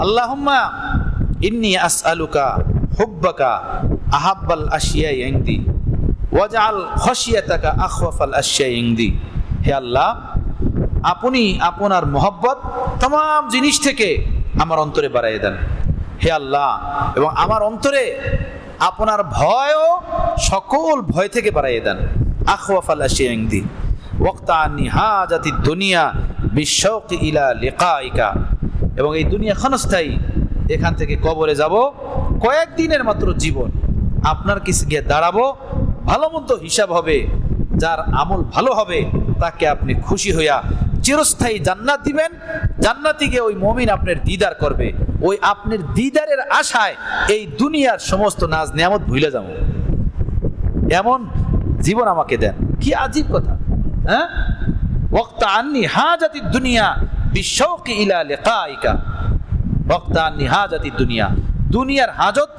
আল্লাহুম্মা ইন্নী আসআলুকা হুব্বাকা আহাব্বাল আশিয়াই ইনদি ওয়াজআল খাশিয়াতাকা আখওয়াফাল আশিয়াই ইনদি। হে আল্লাহ, আপনি আপনার মহব্বত तमाम জিনিস থেকে আমার অন্তরে বাড়াইয়ে দেন হে আল্লাহ, এবং আমার অন্তরে আপনার ভয়ও সকল ভয় থেকে বাড়াইয়ে দেন। আখওয়াফাল আশিয়াইনদি ওয়াক্তা আন্নি হাজাতি দুনিয়া বিশৌকি ইলা লিকাইকা, এবং এই দুনিয়া ক্ষণস্থায়ী, এখান থেকে কবরে যাব, কয়েকদিনের মাত্র জীবন, আপনার কাছে গিয়ে দাঁড়াবো, ভালো মন্দ হিসাব হবে, যার আমল ভালো হবে তাকে আপনি খুশি হইয়া চিরস্থায়ী জান্নাত দিবেন। জান্নাতে গিয়ে ওই মুমিন আপনার দিদার করবে, ওই আপনার দিদারের আশায় এই দুনিয়ার সমস্ত নাজ নিয়ামত ভুলে যাব। এমন জীবন আমাকে দেন। কি আজীব কথা, হ্যাঁ? ওয়াক্তা আন্নি হাজাতি দুনিয়া বিশৌকি ইলা লিকাইকা, ওয়াক্তা আন্নি হাজাতি দুনিয়া, দুনিয়ার হাজত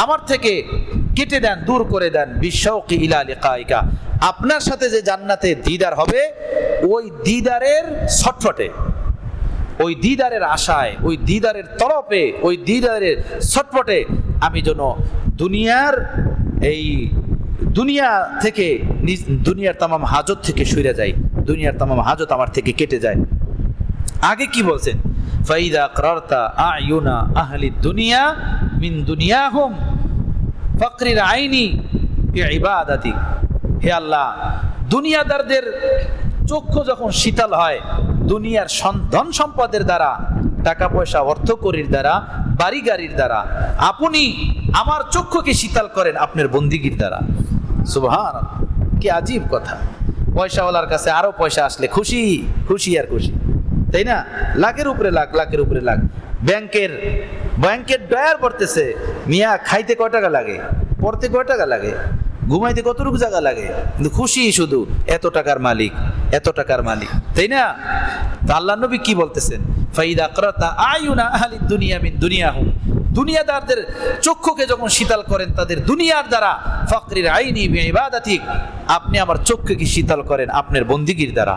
আমার থেকে কেটে দেন, দূর করে দেন, বিশৌকি ইলা লিকাইকা, আপনার সাথে যে জান্নাতে দিদার হবে ওই দিদারের ছটফটে, ওই দিদারের আশায়, ওই দিদারের তরফে, ওই দিদারের ছটফটে আমি যেন দুনিয়ার এই দুনিয়া থেকে, দুনিয়ার তামাম হাজত থেকে সরে যাই, দুনিয়ার তামাম হাজত আমার থেকে কেটে যায়। আগে কি বলছেন? ফাইদা করারতা আয়ুনা আহলি দুনিয়া মিন দুনিয়াহুম ফাকরির আইনি ইবাদাতি, হে আল্লাহ, দুনিয়াদারদের চক্ষু যখন শীতল হয় দুনিয়ার ধন সম্পদের দ্বারা, টাকা পয়সা অর্থকরীর দ্বারা, বাড়ি গাড়ির দ্বারা, আপনি আমার চক্ষুকে শীতল করেন আপনার বন্দিগির দ্বারা। সুবহানাল্লাহ, কি আজীব কথা। পয়সাওয়ালার কাছে আরো পয়সা আসলে খুশি, খুশি আর খুশি, তাই না? লাখের উপরে লাখ, লাখের উপরে লাখ। ব্যাংকের ডয়ার পড়তেছে, মিয়া খাইতে কয় টাকা লাগে, পড়তে কয় টাকা লাগে, ঘুমাইতে কতটুকু জায়গা লাগে, কিন্তু খুশি শুধু এত টাকার মালিক, এত টাকার মালিক, তাই না? তো আল্লাহ নবী কি বলতেছেন? ফাইদা করাতা আয়ুনা আহলি দুনিয়া মিন দুনিয়াহুম, দুনিয়াদারদের চক্ষুকে যখন শীতল করেন তাদের দুনিয়ার দ্বারা, ফাকরির আইনি বিইবাদাতিক, আপনি আমার চক্ষুকে শীতল করেন আপনার বন্দিগির দ্বারা।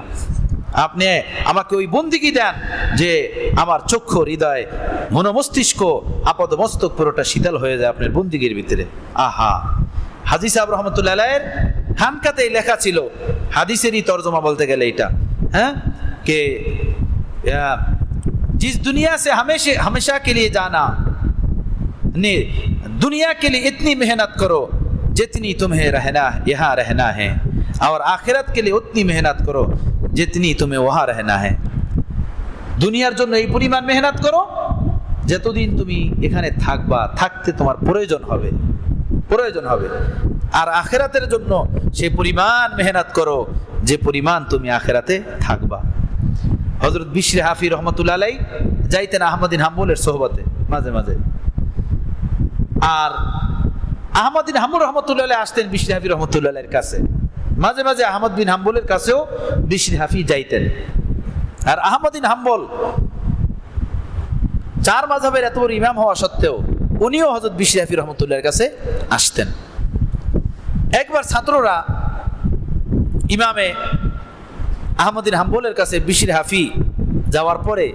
আপনি আমাকে ওই বন্দিগি দেন যে আমার চক্ষু, হৃদয়, মনোমস্তিষ্ক, আপাদ মস্তক পুরোটা শীতল হয়ে যায় আপনার বন্দিগির ভিতরে। আহা, হাজী সাহেব রহমতুল্লাহ আলাইহির হানকাতেই লেখা ছিল, হাদিসেরই তর্জমা বলতে গেলে এটা, হ্যাঁ, কে जिस दुनिया से हमेशा के लिए जाना, ने दुनिया के लिए इतनी मेहनत करो जितनी तुम्हें रहना, यहाँ रहना है, और आखिरत के लिए उतनी मेहनत करो जितनी तुम्हें वहाँ रहना है। দুনিয়ার জন্য এই পরিমাণ মেহনত করো যতদিন তুমি এখানে থাকবা, থাকতে তোমার প্রয়োজন হবে, প্রয়োজন হবে, আর আখিরাতের জন্য সেই পরিমাণ মেহনত করো যে পরিমাণ তুমি আখিরাতে থাকবা। হযরত বিশরি হাফি রহমতুল্লাহ আলাইহি যাইতেন আহমদ বিন হাম্বলের সোহবতে মাঝে মাঝে, আর আহমদ বিন হাম্বল রহমতুল্লাহ আলাইহি আসতেন বিশরি হাফি রহমতুল্লাহ আলাইহির কাছে, মাঝে মাঝে আহমদ বিন হাম্বলের কাছেও বিশরি হাফি যাইতেন। আর আহমদ বিন হাম্বল চার মাযহাবের এত বড় ইমাম হওয়া সত্ত্বেও উনিও হযরত বিশরি হাফি রহমতুল্লাহর কাছে আসতেন। একবার ছাত্ররা ইমামে আহমদ বিন হাম্বলের কাছে বিশরি হাফি যাওয়ার পরে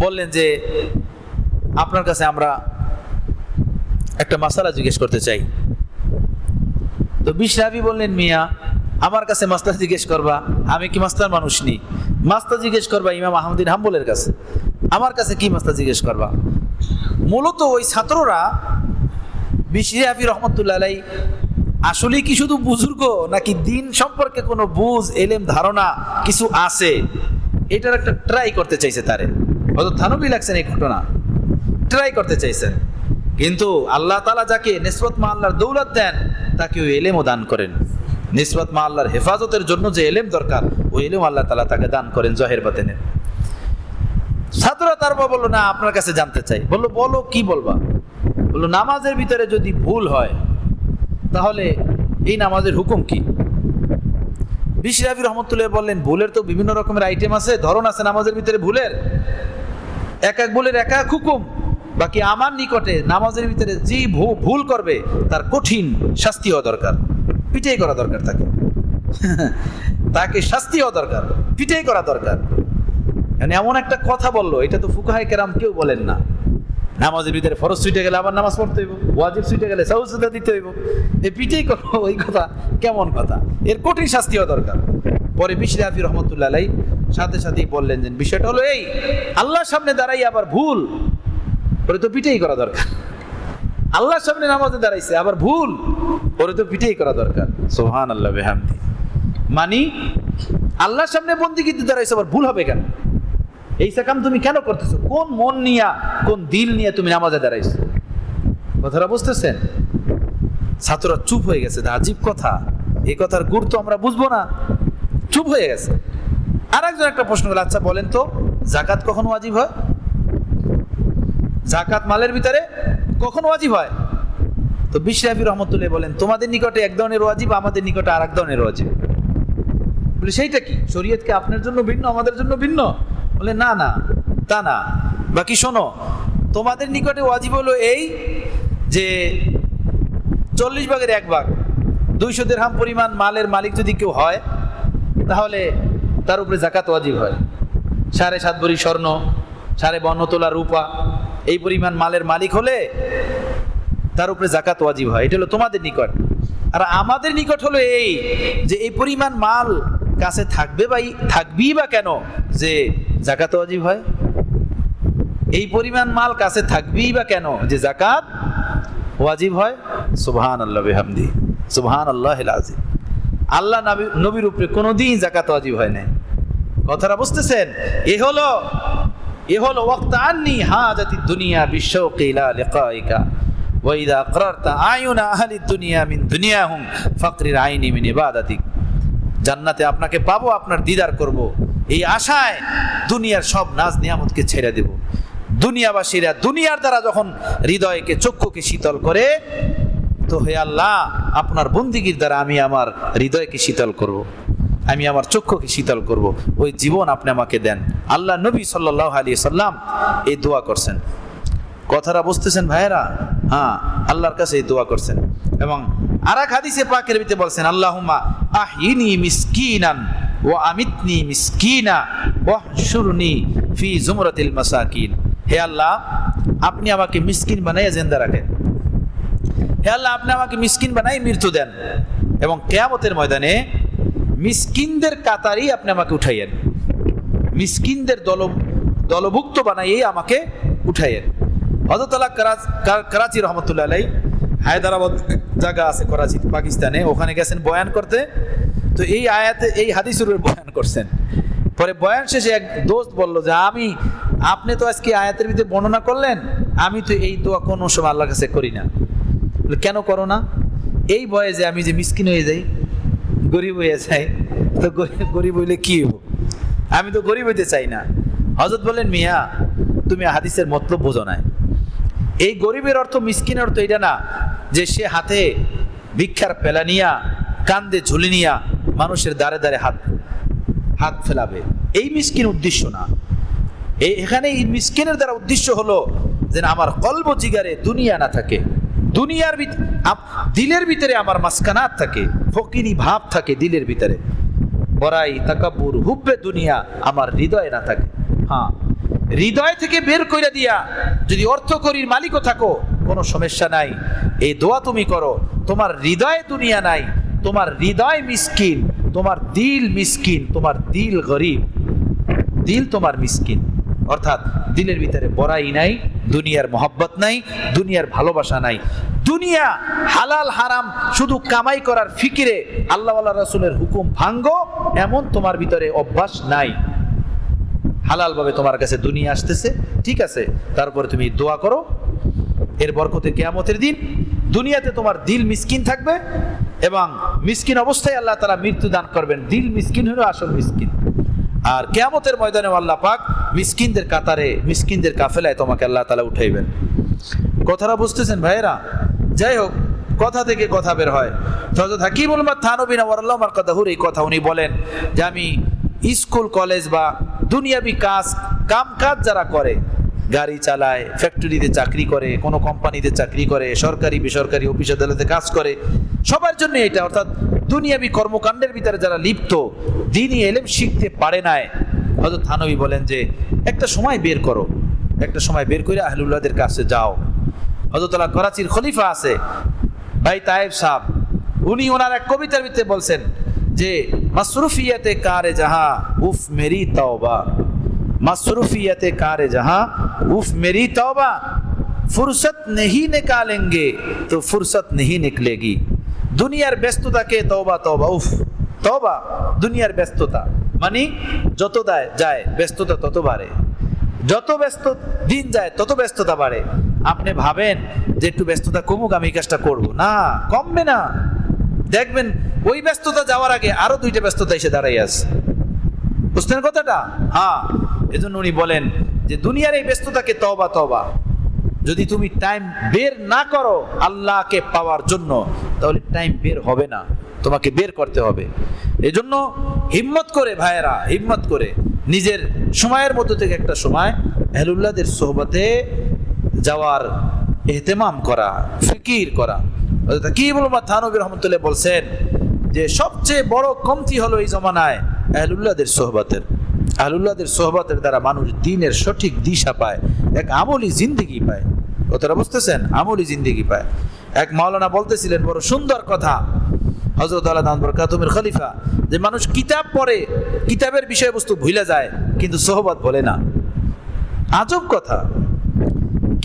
বললেন যে আপনার কাছে আমরা একটা মাসালা জিজ্ঞেস করতে চাই। তো বিশরি হাফি বললেন, মিয়া আমার কাছে মাসলা জিজ্ঞেস করবা, আমি কি মাসলার মানুষ নি? মাসলা জিজ্ঞেস করবা ইমাম আহমদ বিন হাম্বলের কাছে, আমার কাছে কি মাসলা জিজ্ঞেস করবা? মূলত ওই ছাত্ররা বিশরি হাফি রহমতুল্লাহ আলাইহি আসলে কি শুধু বুজুর্গ নাকি দিন সম্পর্কে কোনো বুঝ, এলেম, ধারণা কিছু আছে, এটার একটা ট্রাই করতে চাইছে। তারে হয়তো থানবী লাগছেন এই ঘটনা, ট্রাই করতে চাইছেন। কিন্তু আল্লাহ তাআলা যাকে নিসবত মা আল্লাহর দৌলত দেন তাকে ওই এলেমও দান করেন। নিসবত মা আল্লাহর হেফাজতের জন্য যে এলেম দরকার ওই এলেম আল্লাহ তাআলা তাকে দান করেন জাহির বাতিনে। ছাত্ররা তারপর বললো, না আপনার কাছে জানতে চাই। বললো, বলো কি বলবা? বললো, নামাজের ভিতরে যদি ভুল হয় তাহলে এই নামাজের হুকুম কি? বিশরি হাফি রহমতুল্লাহ বললেন, ভুলের তো বিভিন্ন রকমের আইটেম আছে, ধরন আছে নামাজের ভিতরে ভুলের, এক এক ভুলের এক এক হুকুম। বাকি আমার নিকটে নামাজের ভিতরে যে ভুল করবে তার কঠিন শাস্তি হওয়া দরকার, পিটাই করা দরকার, তাকে শাস্তি হওয়া দরকার, পিটাই করা দরকার। মানে এমন একটা কথা বললো, এটা তো ফুকাহায়ে কেরাম কেউ বলেন না। নামাজের ভিতরে ফরজ ছুটে গেলে আবার নামাজ পড়তে হইব, ওয়াজিব ছুটে গেলে সাজদা দিতে হইব, এই পিটাই করবো, ওই কথা কেমন কথা? এর কঠিন শাস্তি হওয়া দরকার। পরে বিশরি হাফি রহমতুল্লাহ আলাই সাথে সাথেই বললেন যে বিষয়টা হলো এই, আল্লাহর সামনে দাঁড়াই আবার ভুল, ওরে তো পিটাই করা দরকার। আল্লাহর সামনে নামাজে দাঁড়াইছে আবার ভুল, ওরে তো পিটাই করা দরকার। সুবহানাল্লাহ বিহামদি। মানি আল্লাহর সামনে বন্দিগিতে দাঁড়াইছে আবার ভুল হবে কেন? এই কাম তুমি কেন করতেছো? কোন মন নিয়া, কোন দিল নিয়ে তুমি নামাজে দাঁড়াইছো? কথাটা বুঝতেছেন? ছাত্ররা চুপ হয়ে গেছে। আজীব কথা, এই কথার গুরুত্ব আমরা বুঝবো না, চুপ হয়ে গেছে। আর একজন একটা প্রশ্ন করল, আচ্ছা বলেন তো, যাকাত কখন ওয়াজিব হয়? যাকাত মালের ভিতরে কখন ওয়াজিব হয়? তো বিশরি হাফি রহমতুল্লাহ বলেন, তোমাদের নিকটে এক ধরনের ওয়াজিব, আমাদের নিকটে আর এক ধরনের ওয়াজিব। বলে সেইটা কি? শরীয়ত কি আপনার জন্য ভিন্ন, আমাদের জন্য ভিন্ন? বলে না না, তা না। বাকি শোনো, তোমাদের নিকটে ওয়াজিব হলো এই যে 40 ভাগের 1 ভাগ 200 দিরহাম পরিমাণ মালের মালিক যদি কেউ হয়, তাহলে তার উপরে যাকাত ওয়াজিব হয়। 7.5 ভরি স্বর্ণ, 52 তোলা রূপা, এই পরিমাণ মালের মালিক হলে তার উপরে যাকাত ওয়াজিব হয়। এটা হলো তোমাদের নিকট। আর আমাদের নিকট হলো এই যে এই পরিমাণ মাল কাছে থাকবেই বা কেন যে যাকাত ওয়াজিব হয়? এই পরিমাণ মাল কাছে থাকবেই বা কেন যে যাকাত ওয়াজিব হয়? সুবহানাল্লাহ বিহামদি, সুবহানাল্লাহিল আযীম। আল্লাহ নবীর উপরে কোনোদিন যাকাত ওয়াজিব হয় না। কথাটা বুঝতেছেন? এ হলো ওয়াক্ত আন্নি হাজাতি দুনিয়া বিশৌকি ইলা লিকাইকা ওয়া ইযা আকরারতা আয়ুনা আহলি দুনিয়া মিন দুনিয়াহুম ফাকরির আইনি মিন ইবাদাতিক। জান্নাতে আপনাকে পাবো, আপনার দিদার করব, এই আশায় দুনিয়ার সব নাজ নিয়ামতকে ছেড়ে দেব। দুনিয়াবাসীরা দুনিয়ার দ্বারা যখন হৃদয়কে, চক্ষুকে শীতল করে, তো হে আল্লাহ, আপনার বন্দিগির দ্বারা আমি আমার হৃদয়কে শীতল করব, আমি আমার চক্ষুকে শীতল করব, ওই জীবন আপনি আমাকে দেন। আল্লাহ নবী সাল্লাল্লাহু আলাইহি সাল্লাম এই দোয়া করছেন। কথাটা বুঝতেছেন ভাইয়েরা? হ্যাঁ, আল্লাহর কাছে এই দোয়া করছেন। এবং আর এক হাদিসে পাকের ভিতরে বলছেন, আল্লাহুম্মা আহিনি মিসকিনান ওয়া আমিতনি মিসকিনা ওয়াহশুরনি ফি জুমরাতিল মাসাকিন। হে আল্লাহ, আপনি আমাকে মিসকিন বানাইয়া জিন্দা রাখেন। হে আল্লাহ, আপনি আমাকে মিসকিন বানাই মৃত্যু দেন, এবং কিয়ামতের ময়দানে মিসকিনদের কাতারেই আপনি আমাকে উঠাইয়েন, মিসকিনদের দলভুক্ত বানাইয়েই আমাকে উঠাইয়েন। হযরত আল্লাহ করাচি রহমতুল্লাহ আলাইহি, হায়দ্রাবাদ জায়গা আছে করাচি পাকিস্তানে, ওখানে গেছেন বয়ান করতে। তো এই আয়াতে, এই হাদিসের উপর বয়ান করছেন। পরে বয়ান শেষে এক দোস্ত বলল যে আপনি তো আজকে আয়াতের ভিতরে বর্ণনা করলেন, আমি তো এই দোয়া কোনো সময় আল্লাহর কাছে করি না। কেন করো না? এই ভয়ে যে আমি যে মিসকিন হয়ে যাই, গরিব হয়ে যাই। তো গরিব হইলে কি হবো? আমি তো গরিব হইতে চাই না। হযরত বলেন, মিয়া তুমি হাদিসের মতলব বোঝো না। এই গরিবের অর্থ, মিসকিনের অর্থ এটা না যে সে হাতে ভিক্ষার পেলা নিয়া, কান্দে ঝুলি নিয়া মানুষের দ্বারে দ্বারে হাত ফেলাবে, এই মিসকিন উদ্দেশ্য না। এখানে এই মিসকিনের দ্বারা উদ্দেশ্য হলো যেন আমার কলব জিগারে দুনিয়া না থাকে, দুনিয়ার দিলের ভিতরে আমার মাসকানাত থাকে, ফকিরি ভাব থাকে দিলের ভিতরে, বড়াই তাকাব্বুর হুব্বে দুনিয়া আমার হৃদয়ে না থাকে। হ্যাঁ, হৃদয় থেকে বের কইরা দিয়া যদি অর্থকরীর মালিকও থাকো, কোনো সমস্যা নাই, এই দোয়া তুমি করো। তোমার হৃদয়ে দুনিয়া নাই, তোমার হৃদয় মিসকিন, তোমার দিল মিসকিন, তোমার দিল গরিব, দিল তোমার মিসকিন। অর্থাৎ দিলের ভিতরে বড়াই নাই, দুনিয়ার মহব্বত নাই, দুনিয়ার ভালোবাসা নাই, দুনিয়া হালাল হারাম শুধু কামাই করার ফিকিরে আল্লাহ ওয়ালা রাসূলের হুকুম ভাঙ্গো, এমন তোমার ভিতরে অভ্যাস নাই। হালাল ভাবে তোমার কাছে দুনিয়া আসতেছে, ঠিক আছে, তারপরে তুমি দোয়া করো, এর বরকতে কিয়ামতের দিন দুনিয়াতে তোমার দিল মিসকিন থাকবে, এবং মিসকিন অবস্থায় আল্লাহ তাআলা মৃত্যু দান করবেন। দিল মিসকিন হলো আসল মিসকিন। আর কিয়ামতের ময়দানে আল্লাহ পাক মিসকিনদের কাতারে, মিসকিনদের কাফেলায় তোমাকে আল্লাহ তাআলা উঠাইবেন। কথাটা বুঝতেছেন ভাইয়েরা? যাই হোক, কথা থেকে কথা বের হয়। হযরত হাকিমুল উম্মাত থানবী নওয়ারাল্লাহু মারকাদাহুর এই কথা উনি বলেন যে আমি স্কুল কলেজ বা দুনিয়াবি কাজ যারা করে, গাড়ি চালায়, ফ্যাক্টরিতে চাকরি করে, কোনো কোম্পানিতে চাকরি করে, সরকারি বেসরকারি অফিস আদালতে কাজ করে, সবার জন্য এটা। অর্থাৎ দুনিয়াবি কর্মকাণ্ডের ভিতরে যারা লিপ্ত, দ্বীনি ইলম শিখতে পারে না, হযরত থানবী বলেন যে একটা সময় বের করো, একটা সময় বের করে আহলুল্লাহদের কাছে যাও। হযরত আল্লাহ করাচির খলিফা আছে ভাই তায়েব সাহেব, উনি ওনার এক কবিতার ভিতরে বলছেন যে मसरूफियत कार जहां उफ मेरी तौबा, मसरूफियत कार जहां उफ मेरी तौबा, फुर्सत नहीं निकालेंगे तो फुर्सत नहीं निकलेगी। দুনিয়ার ব্যস্ততাকে তওবা তওবা, উফ তওবা। দুনিয়ার ব্যস্ততা মানে যত যায় ব্যস্ততা তত বাড়ে, যত ব্যস্ত দিন যায় তত ব্যস্ততা বাড়ে। আপনি ভাবেন যে একটু ব্যস্ততা কমুক আমি এই কাজটা করব, না, কমবে না। দেখবেন ওই ব্যস্ততা যাওয়ার আগে আরো দুইটা ব্যস্ততা এসে দাঁড়াই আছে। বুঝতেন কথাটা? হ্যাঁ, এজন্য উনি বলেন যে দুনিয়ার এই ব্যস্ততাকে তওবা তওবা। যদি তুমি টাইম বের না করো আল্লাহকে পাওয়ার জন্য, তাহলে টাইম বের হবে না, তোমাকে বের করতে হবে। এজন্য হিম্মত করে ভাইয়েরা, হিম্মত করে নিজের সময়ের মধ্যে থেকে একটা সময় আহলুল্লাহদের সোহবতে যাওয়ার ইহতেমাম করা, ফিকির করা। কি বলবো, থানবী রহমতুল্লাহ বলছেন যে সবচেয়ে বড় কমতি হলো এই জমানায় আহলুল্লাহদের সোহবতের। আহলুল্লাহদের সোহবতের দ্বারা মানুষ দ্বীনের সঠিক দিশা পায়, এক আমলি জিন্দেগি পায়। কথাটা বুঝতেছেন? আমলি জিন্দেগি পায়। এক মাওলানা বলতেছিলেন বড় সুন্দর কথা, হযরত আলা দান বরকাতুমের খলিফা, যে মানুষ কিতাব পড়ে, কিতাবের বিষয়বস্তু ভুলে যায়, কিন্তু সোহবত ভোলে না। আজব কথা,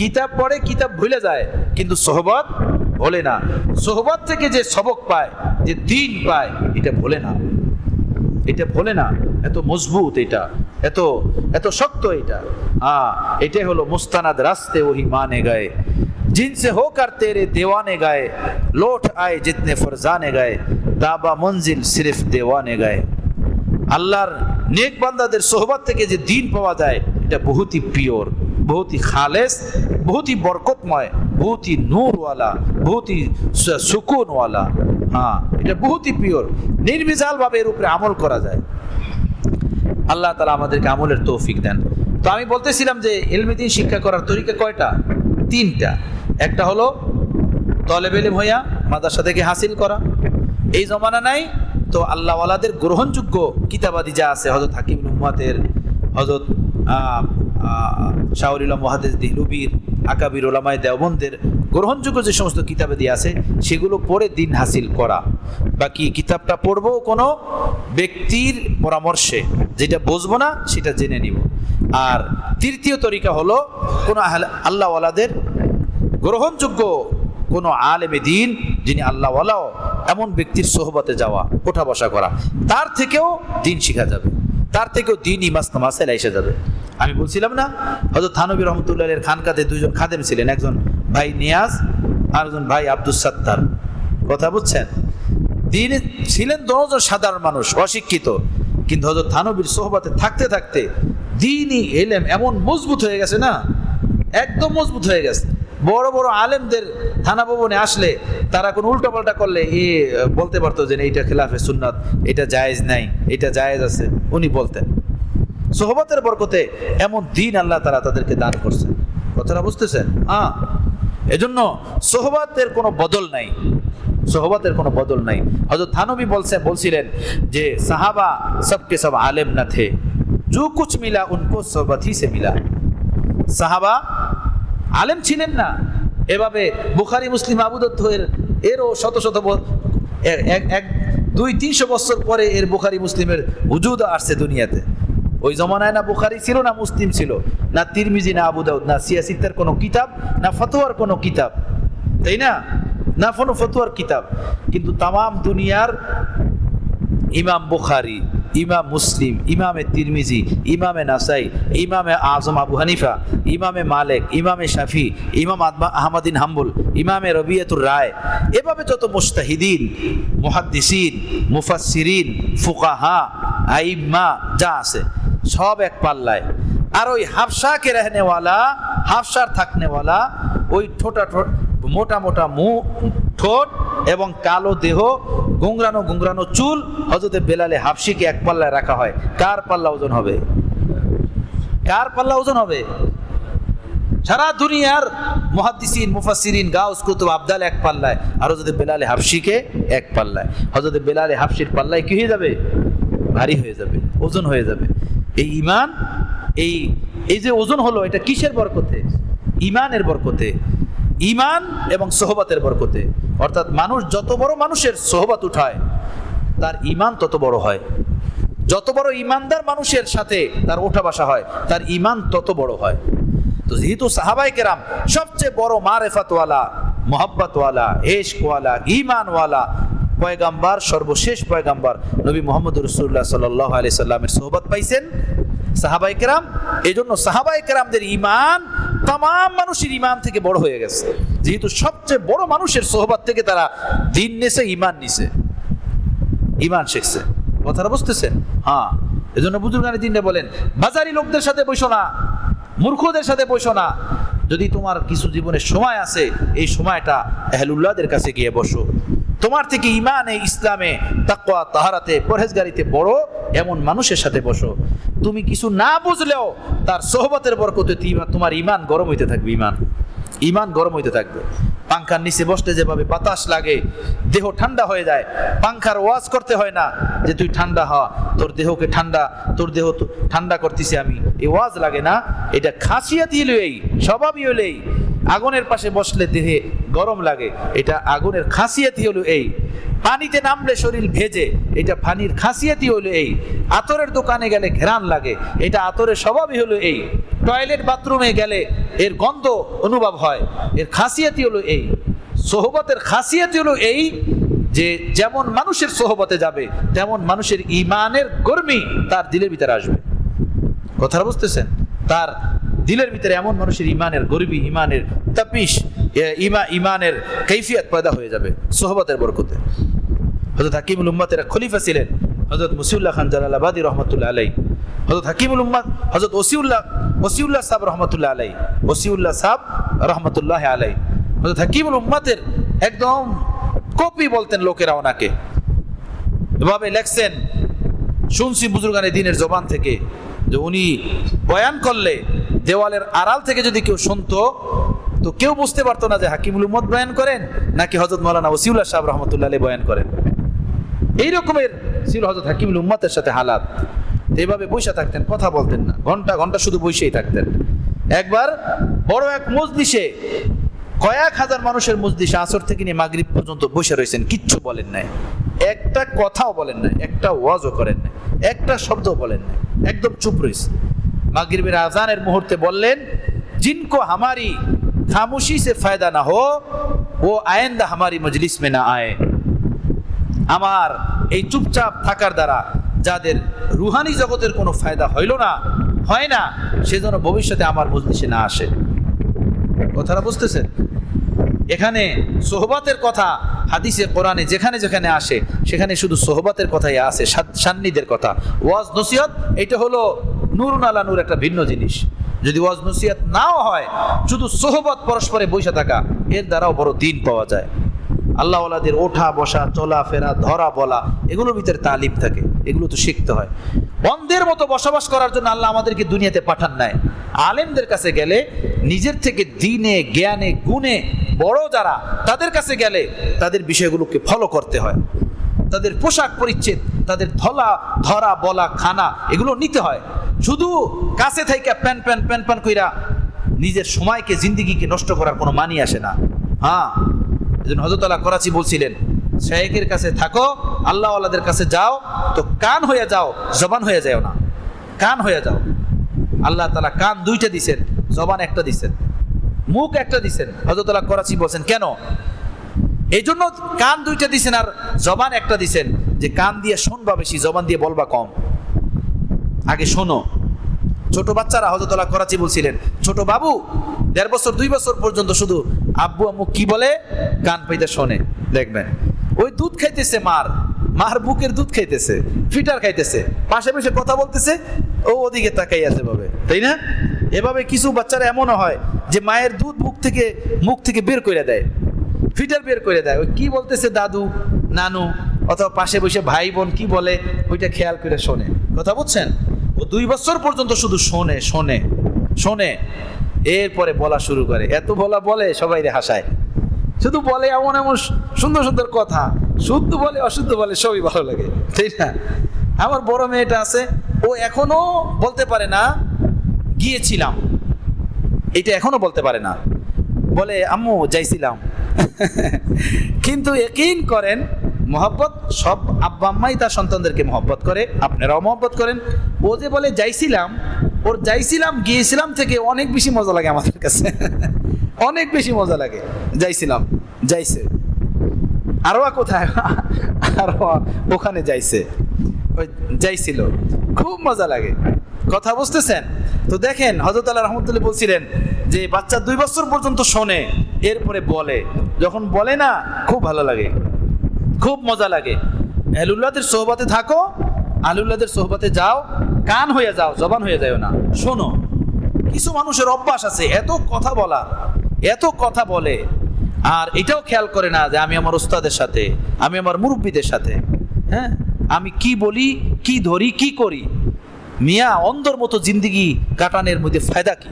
কিতাব পড়ে, কিতাব ভুলে যায়, কিন্তু সোহবত ভোলে না। সোহবত থেকে যে সবক পায়, যে দ্বীন পায়, এটা ভোলে না, এটা ভোলে না। এত মজবুত এটা, এত এত শক্ত এটা। এটাই হলো মুস্তানাদ রাস্তে ওহি মানে গায়ে, जिनसे होकर तेरे दीवाने गए, लौट आए जितने फरजाने गए, दाबा मंजिल सिर्फ दीवाने गए। আল্লাহর নেক বান্দাদের সোহবত থেকে যে দ্বীন পাওয়া যায়, এটা বহুতই পিওর, বহুতই খালেস, বহুতই বরকতময়, বহুতই নূরওয়ালা, বহুতই সুকুনওয়ালা। হ্যাঁ, এটা বহুতই পিওর, নির্বিজাল ভাবে এর উপরে আমল করা যায়। আল্লাহ তাআলা আমাদেরকে আমলের তৌফিক দেন। তো আমি বলতেছিলাম যে ইলমে দ্বীন শিক্ষা করার তরিকা কয়টা? তিনটা। একটা হলো তলেবে ইলম হইয়া মাদ্রাসা থেকে হাসিল করা। এই জমানা নাই তো আল্লাহওয়ালাদের গ্রহণযোগ্য কিতাবাদি যা আছে, হযরত হাকিম উম্মাতের, হযরত শাহরুল্লাহ মুহাদ্দিস দিহলুবির, আকাবির ওলামায়ে দেওবন্দের গ্রহণযোগ্য যে সমস্ত কিতাবাদি আছে সেগুলো পড়ে দিন হাসিল করা। বাকি কিতাবটা পড়বো কোনো ব্যক্তির পরামর্শে, যেটা বুঝবো না সেটা জেনে নিব। আর তৃতীয় তরিকা হলো কোনো আল্লাহওয়ালাদের গ্রহণযোগ্য কোনো আলেমে দ্বীন, যিনি আল্লাহওয়ালাও, এমন ব্যক্তির সোহবতে যাওয়া, ওঠা বসা করা। তার থেকেও দ্বীন শিখা যাবে, তার থেকেও দ্বীনি মাসাইল এসে যাবে। আমি বলছিলাম না, হযরত থানবী রহমতুল্লাহ এর খানকাতে দুইজন খাদেম ছিলেন, একজন ভাই নিয়াজ আর একজন ভাই আব্দুস সাত্তার। কথা বুঝছেন? দ্বীন ছিলেন দুজন সাধারণ মানুষ, অশিক্ষিত, কিন্তু হযরত থানবীর সোহবতে থাকতে থাকতে দ্বীনি ইলম এমন মজবুত হয়ে গেছে না, একদম মজবুত হয়ে গেছে। বড় বড় আলেমদের থানা ভবনে আসলে তারা কোনো উল্টাপাল্টা করলে বলতে পারতো যে এইটা খেলাফে সুন্নাত, এটা জায়েজ নাই, এটা জায়েজ আছে, উনি বলতেন। সোহবতের বরকতে এমন দ্বীন আল্লাহ তাআলা তাদেরকে দান করছেন। কথাটা বুঝতেছেন? এজন্য সোহবতের কোনো বদল নাই, সোহবতের কোনো বদল নাই। হযরত থানবী বলছিলেন যে সাহাবা সবকে সব আলেম না থে, जो कुछ मिला उनको सोहबत ही से मिला। সাহাবা আলেম ছিলেন না। এভাবে বুখারী মুসলিম আবু দাউদ এরও শত শত 200-300 বছর পরে এর বুখারী মুসলিমের উজুদ আসছে দুনিয়াতে। ওই জমানায় না বুখারী ছিল, না মুসলিম ছিল, না তিরমিজি, না আবু দাউদ, না সিয়াসিতের কোনো কিতাব, না ফতোয়ার কোনো কিতাব, তাই না? না কোনো ফতোয়ার কিতাব। কিন্তু তামাম দুনিয়ার ইমাম বুখারী, ইমাম মুসলিম, ইমামে তিরমিজি, ইমামে নাসাই, ইমামে আজম আবু হানিফা, ইমামে মালিক, ইমামে শাফি, ইমাম আহমদিন হাম্বল, ইমামে রবিয়াতুর রায়, এভাবে যত মুজতাহিদিন, মুহাদ্দিসিন, মুফাসসিরিন, ফুকাহা, আইম্মা যা আছে সব এক পাল্লায়। আর ওই হাফসাকে রহনেওয়ালা, হাফসার থাকনেওয়ালা, ওই মোটা মোটা মুখ, ঠোঁট এবং কালো দেহ, গুংরানো গুংরানো চুল, হযরতে বেলালে হাফসিকে এক পাল্লায় রাখা হয়। কার পাল্লা ওজন হবে? কার পাল্লা ওজন হবে? সারা দুনিয়ার মুহাদ্দিসিন, মুফাসসিরিন, গাউস, কুতুব, আবদাল এক পাল্লায়, আর হযরতে বেলালে হাফসিকে এক পাল্লায়। হযরতে বেলালে হাফসির পাল্লায় কি হয়ে যাবে? ভারী হয়ে যাবে, ওজন হয়ে যাবে। এই ঈমান, এই যে ওজন হলো, এটা কিসের বরকতে? ঈমানের বরকতে, ঈমান এবং সোহবতের বরকতে। অর্থাৎ মানুষ যত বড় মানুষের সোহবত উঠায়, তার ঈমান তত বড় হয়। যত বড় ঈমানদার মানুষের সাথে তার ওঠা বসা হয়, তার ঈমান তত বড় হয়। তো যেহেতু সাহাবায়ে কেরাম সবচেয়ে বড় মারেফাতওয়ালা, মোহাব্বতওয়ালা, ইশকওয়ালা, ঈমানওয়ালা পয়গাম্বার, সর্বশেষ পয়গাম্বার নবী মুহাম্মদ রাসূলুল্লাহ সাল্লাল্লাহু আলাইহি সাল্লামের সোহবত পাইছেন সাহাবায়ে কেরাম, এজন্য সাহাবায়ে কেরামদের ঈমান तमाम মানুষের ঈমান থেকে বড় হয়ে গেছে। যেহেতু সবচেয়ে বড় মানুষের সোহবত থেকে তারা দ্বীন নিছে, ঈমান নিছে, ঈমান শিখছে। কথাটা বুঝতেছেন? হ্যাঁ, এজন্য বুজুর্গানে দিনে বলেন, বাজারি লোকদের সাথে বসো না, মূর্খদের সাথে বসো না। যদি তোমার কিছু জীবনের সময় আছে, এই সময়টা আহলুল্লাহদের কাছে গিয়ে বসো। তোমার থেকে ঈমানে, ইসলামে, তাকওয়া, তাহারাতে, পরহেজগারিতে বড় এমন মানুষের সাথে বসো। তুমি কিছু না বুঝলেও তার সোহবতের বরকতে তোমার ঈমান গরম হইতে থাকবে। ঈমান গরম হইতে থাকবে। পাংখার নিচে বসতে যেভাবে বাতাস লাগে, দেহ ঠান্ডা হয়ে যায়, পাংখার ওয়াজ করতে হয় না যে তুই ঠান্ডা হ, তোর দেহকে ঠান্ডা, তোর দেহ ঠান্ডা করতেছি আমি, এই ওয়াজ লাগে না। এটা খাসিয়াতই হলো এই, স্বভাবই হলো এই। আগুনের পাশে বসলে দেহে গরম লাগে, এটা আগুনের খাসিয়াতই হলো এই। পানিতে নামলে শরীর ভেজে, এটা পানির খাসিয়াতই হলো এই। আতরের দোকানে গেলে ঘ্রাণ লাগে, এটা আতরের স্বভাবই হলো এই। টয়লেট বাথরুমে গেলে এর গন্ধ অনুভব হয়, এর খাসিয়াতই হলো এই। সোহবতের খাসিয়াতই হলো এই যে যেমন মানুষের সোহবতে যাবে তেমন মানুষের ঈমানের গরমি তার দিলের ভিতরে আসবে। কথা বুঝতেছেন? তার দিলের ভিতরে এমন মানুষের ঈমানের গরবি, ঈমানের তাপিশ, ঈমানের কৈফিয়ত পয়দা হয়ে যাবে সোহবতের বরকতে। হযরত হাকিমুল উম্মতের খলিফা ছিলেন হযরত মুসিউল্লাহ খান জালালাবাদী রহমাতুল্লাহ আলাইহি। হযরত হাকিমুল উম্মত হযরত ওসিউল্লাহ সাহেব রহমাতুল্লাহ আলাইহি, ওসিউল্লাহ সাহেব রহমাতুল্লাহ আলাইহি হযরত হাকিমুল উম্মতের একদম কপি বলতেন লোকেরা ওনাকে। এভাবে লেখছেন, শুনছি বুজুর্গানে দ্বীনের জবান থেকে যে উনি বয়ান করলে দেওয়ালের আড়াল থেকে যদি কেউ শুনতো তো কেউ বুঝতে পারতো না যে হাকিমুল উম্মত বয়ান করেন নাকি হযরত মাওলানা ওসিউল্লাহ সাহেব রহমাতুল্লাহ আলাইহি বয়ান করেন। এই রকমের ছিল হযরত হাকিমুল উম্মতের সাথে হালাত। এইভাবে বসে থাকতেন, কথা বলতেন না, ঘন্টা ঘন্টা শুধু বসেই থাকতেন। একবার বড় এক মজলিসে, কয়েক হাজার মানুষের মজলিসে আসর থেকে নিয়ে মাগরিব পর্যন্ত বসে রয়েছেন, কিচ্ছু বলেন নাই, একটা কথাও বলেন নাই, একটা ওয়াজও করেন নাই, একটা শব্দও বলেন নাই, একদম চুপ রয়েছে। মাগরিবের আজানের মুহূর্তে বললেন, जिनको हमारी खामोशी से फायदा ना हो वो आइंदा हमारी मजलिस में ना आए। আমার এই চুপচাপ থাকার দ্বারা যাদের রুহানি জগতের কোনো ফায়দা হইল না, হয় না, সেজন্য ভবিষ্যতে আমার মজলিসে না আসে। কথাটা বুঝতেছেন? এখানে সোহবতের কথা হাদিসে কোরআনে যেখানে যেখানে আসে সেখানে শুধু সোহবতের কথাই আসে, সান্নিধ্যের কথা। ওয়াজ নসিহত এটা হলো নূরুন আলা নূর, একটা ভিন্ন জিনিস। যদি ওয়াজ নসিহত নাও হয়, শুধু সোহবত, পরস্পরে বসে থাকা, এর দ্বারাও বড় দিন পাওয়া যায়। আল্লাহ ওয়ালাদের ওঠা বসা, চলা ফেরা, ধরা বলা, এগুলোর ভিতরে তালিম থাকে, এগুলো তো শিখতে হয়। অন্ধের মতো বসবাস করার জন্য আল্লাহ আমাদেরকে দুনিয়াতে পাঠান নাই। আলেমদের কাছে গেলে, নিজের থেকে দিনে, জ্ঞানে, গুণে বড় যারা, তাদের কাছে গেলে তাদের বিষয়গুলোকে ফলো করতে হয়। তাদের পোশাক পরিচ্ছেদ, তাদের ধরা বলা, খানা, এগুলো নিতে হয়। শুধু কাছে থেকে প্যান প্যান প্যান প্যান কইরা নিজের সময়কে, জিন্দিগিকে নষ্ট করার কোনো মানি আসে না। হ্যাঁ, এজন্য হযরত আলা করাচি বলছিলেন, শায়েখের কাছে থাকো, আল্লাহ ওয়ালাদের কাছে যাও তো কান হয়ে যাও, জবান হয়ে যাও না, কান হয়ে যাও। আল্লাহ তাআলা কান দুইটা দিবেন, জবান একটা দিবেন, মুখ একটা দিবেন। হযরত আলা করাচি বলেন কেন? এই জন্য কান দুইটা দিবেন আর জবান একটা দিবেন যে কান দিয়ে শুনবা বেশি, জবান দিয়ে বলবা কম। আগে শোনো। ছোট বাচ্চারা, হযরত আলা করাচি বলছিলেন, ছোট বাবু 1.5 বছর 2 বছর পর্যন্ত শুধু আব্বু আম্মু কি বলে কান পাইতে শোনে। দেখবেন ওই দুধ খাইতেছে, মার বুকের দুধ খাইতেছে, ফিটার খাইতেছে, পাশে বসে কথা বলতেছে, ও ওদিকে তাকাই আছে ভাবে, তাই না? এভাবে কিছু বাচ্চারা এমনও হয় যে মায়ের দুধ মুখ থেকে বের করে দেয়, ফিটার বের করে দেয়, ওই কি বলতেছে দাদু নানু অথবা পাশে বসে ভাই বোন কি বলে ওইটা খেয়াল করে শোনে। কথা বুঝছেন? ও 2 বছর পর্যন্ত শুধু শোনে, এরপরে বলা শুরু করে। এত বলে সবাই হাসায়, শুধু বলে এমন সুন্দর সুন্দর কথা, শুদ্ধ বলে অশুদ্ধ বলে, সবই ভালো লাগে, তাই না? আমার বড় মেয়েটা আছে, ও এখনো বলতে পারে না গিয়েছিলাম, এটা এখনো বলতে পারে না। বলে আম্মু যাইছিলাম। কিন্তু ইয়াকিন করেন মহব্বত সব আব্বা আম্মাই তার সন্তানদেরকে মহব্বত করে, আপনারাও মহব্বত করেন। ও যে বলে যাইছিলাম, ওর যাইছিলাম গিয়েছিলাম থেকে অনেক বেশি মজা লাগে আমাদের কাছে অনেক বেশি মজা লাগে। যাইছিলাম, যাইছে, আরো কোথায়, আরো ওখানে যাইছে, ওই যাইছিল, খুব মজা লাগে। কথা বুঝতেছেন? তো দেখেন হযরত আলী রহমতুল্লাহ বলছিলেন যে বাচ্চা 2 বছর পর্যন্ত শোনে, এরপরে বলে, যখন বলে না খুব ভালো লাগে, খুব মজা লাগে। আহলুল্লাহদের সোহবতে থাকো, আহলুল্লাহদের সোহবতে যাও, কান হয়ে যাও, জবান হয়ে যাও না, শোনো। কিছু মানুষের অভ্যাস আছে এত কথা বলা, এত কথা বলে, আর এটাও খেয়াল করে না যে আমি আমার উস্তাদের সাথে, আমি আমার মুরব্বীদের সাথে, হ্যাঁ, আমি কি বলি, কি ধরি, কি করি। মিয়া অন্ধর মতো জিন্দিগি কাটানোর মধ্যে ফায়দা কি?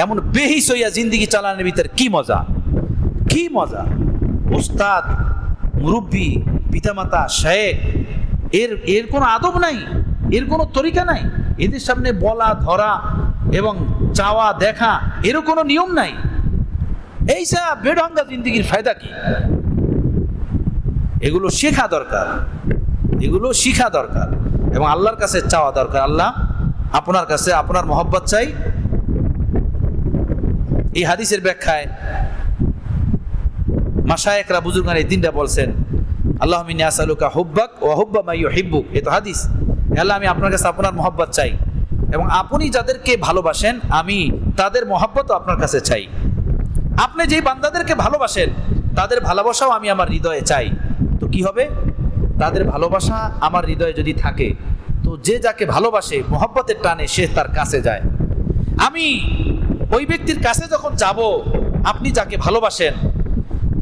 এমন বেহিস হইয়া জিন্দিগি চালানোর ভিতর কি মজা, কি মজা। উস্তাদ, মুরব্বী, পিতামাতা, শায়েখ, এর কোনো আদব নাই, এর কোনো তরিকা নাই। এদের সামনে বলা, ধরা এবং চাওয়া, দেখা, এরও কোনো নিয়ম নাই। এই সব বেঢঙ্গা জিন্দিগির ফায়দা কি? এগুলো শেখা দরকার, এগুলো শিখা দরকার এবং আল্লাহর কাছে চাওয়া দরকার। আল্লাহ আপনার কাছে আপনার মহব্বত চাই। এই হাদিসের ব্যাখ্যায় মাশায়েখরা, বুজুর্গান এই দিনটা বলছেন, আল্লাহুম্মা ইন্নী আসআলুকা হুব্বাক ওয়া হুব্বা মা ইউহিব্বুক। এটা হাদিস। আল্লাহ, আমি আপনার কাছে আপনার মহব্বত চাই এবং আপনি যাদেরকে ভালোবাসেন আমি তাদের মহব্বতও আপনার কাছে চাই। আপনি যেই বান্দাদেরকে ভালোবাসেন তাদের ভালোবাসাও আমি আমার হৃদয়ে চাই। তো কি হবে? তাদের ভালোবাসা আমার হৃদয়ে যদি থাকে, তো যে যাকে ভালোবাসে মহব্বতের টানে সে তার কাছে যায়। আমি ওই ব্যক্তির কাছে যখন যাব, আপনি যাকে ভালোবাসেন,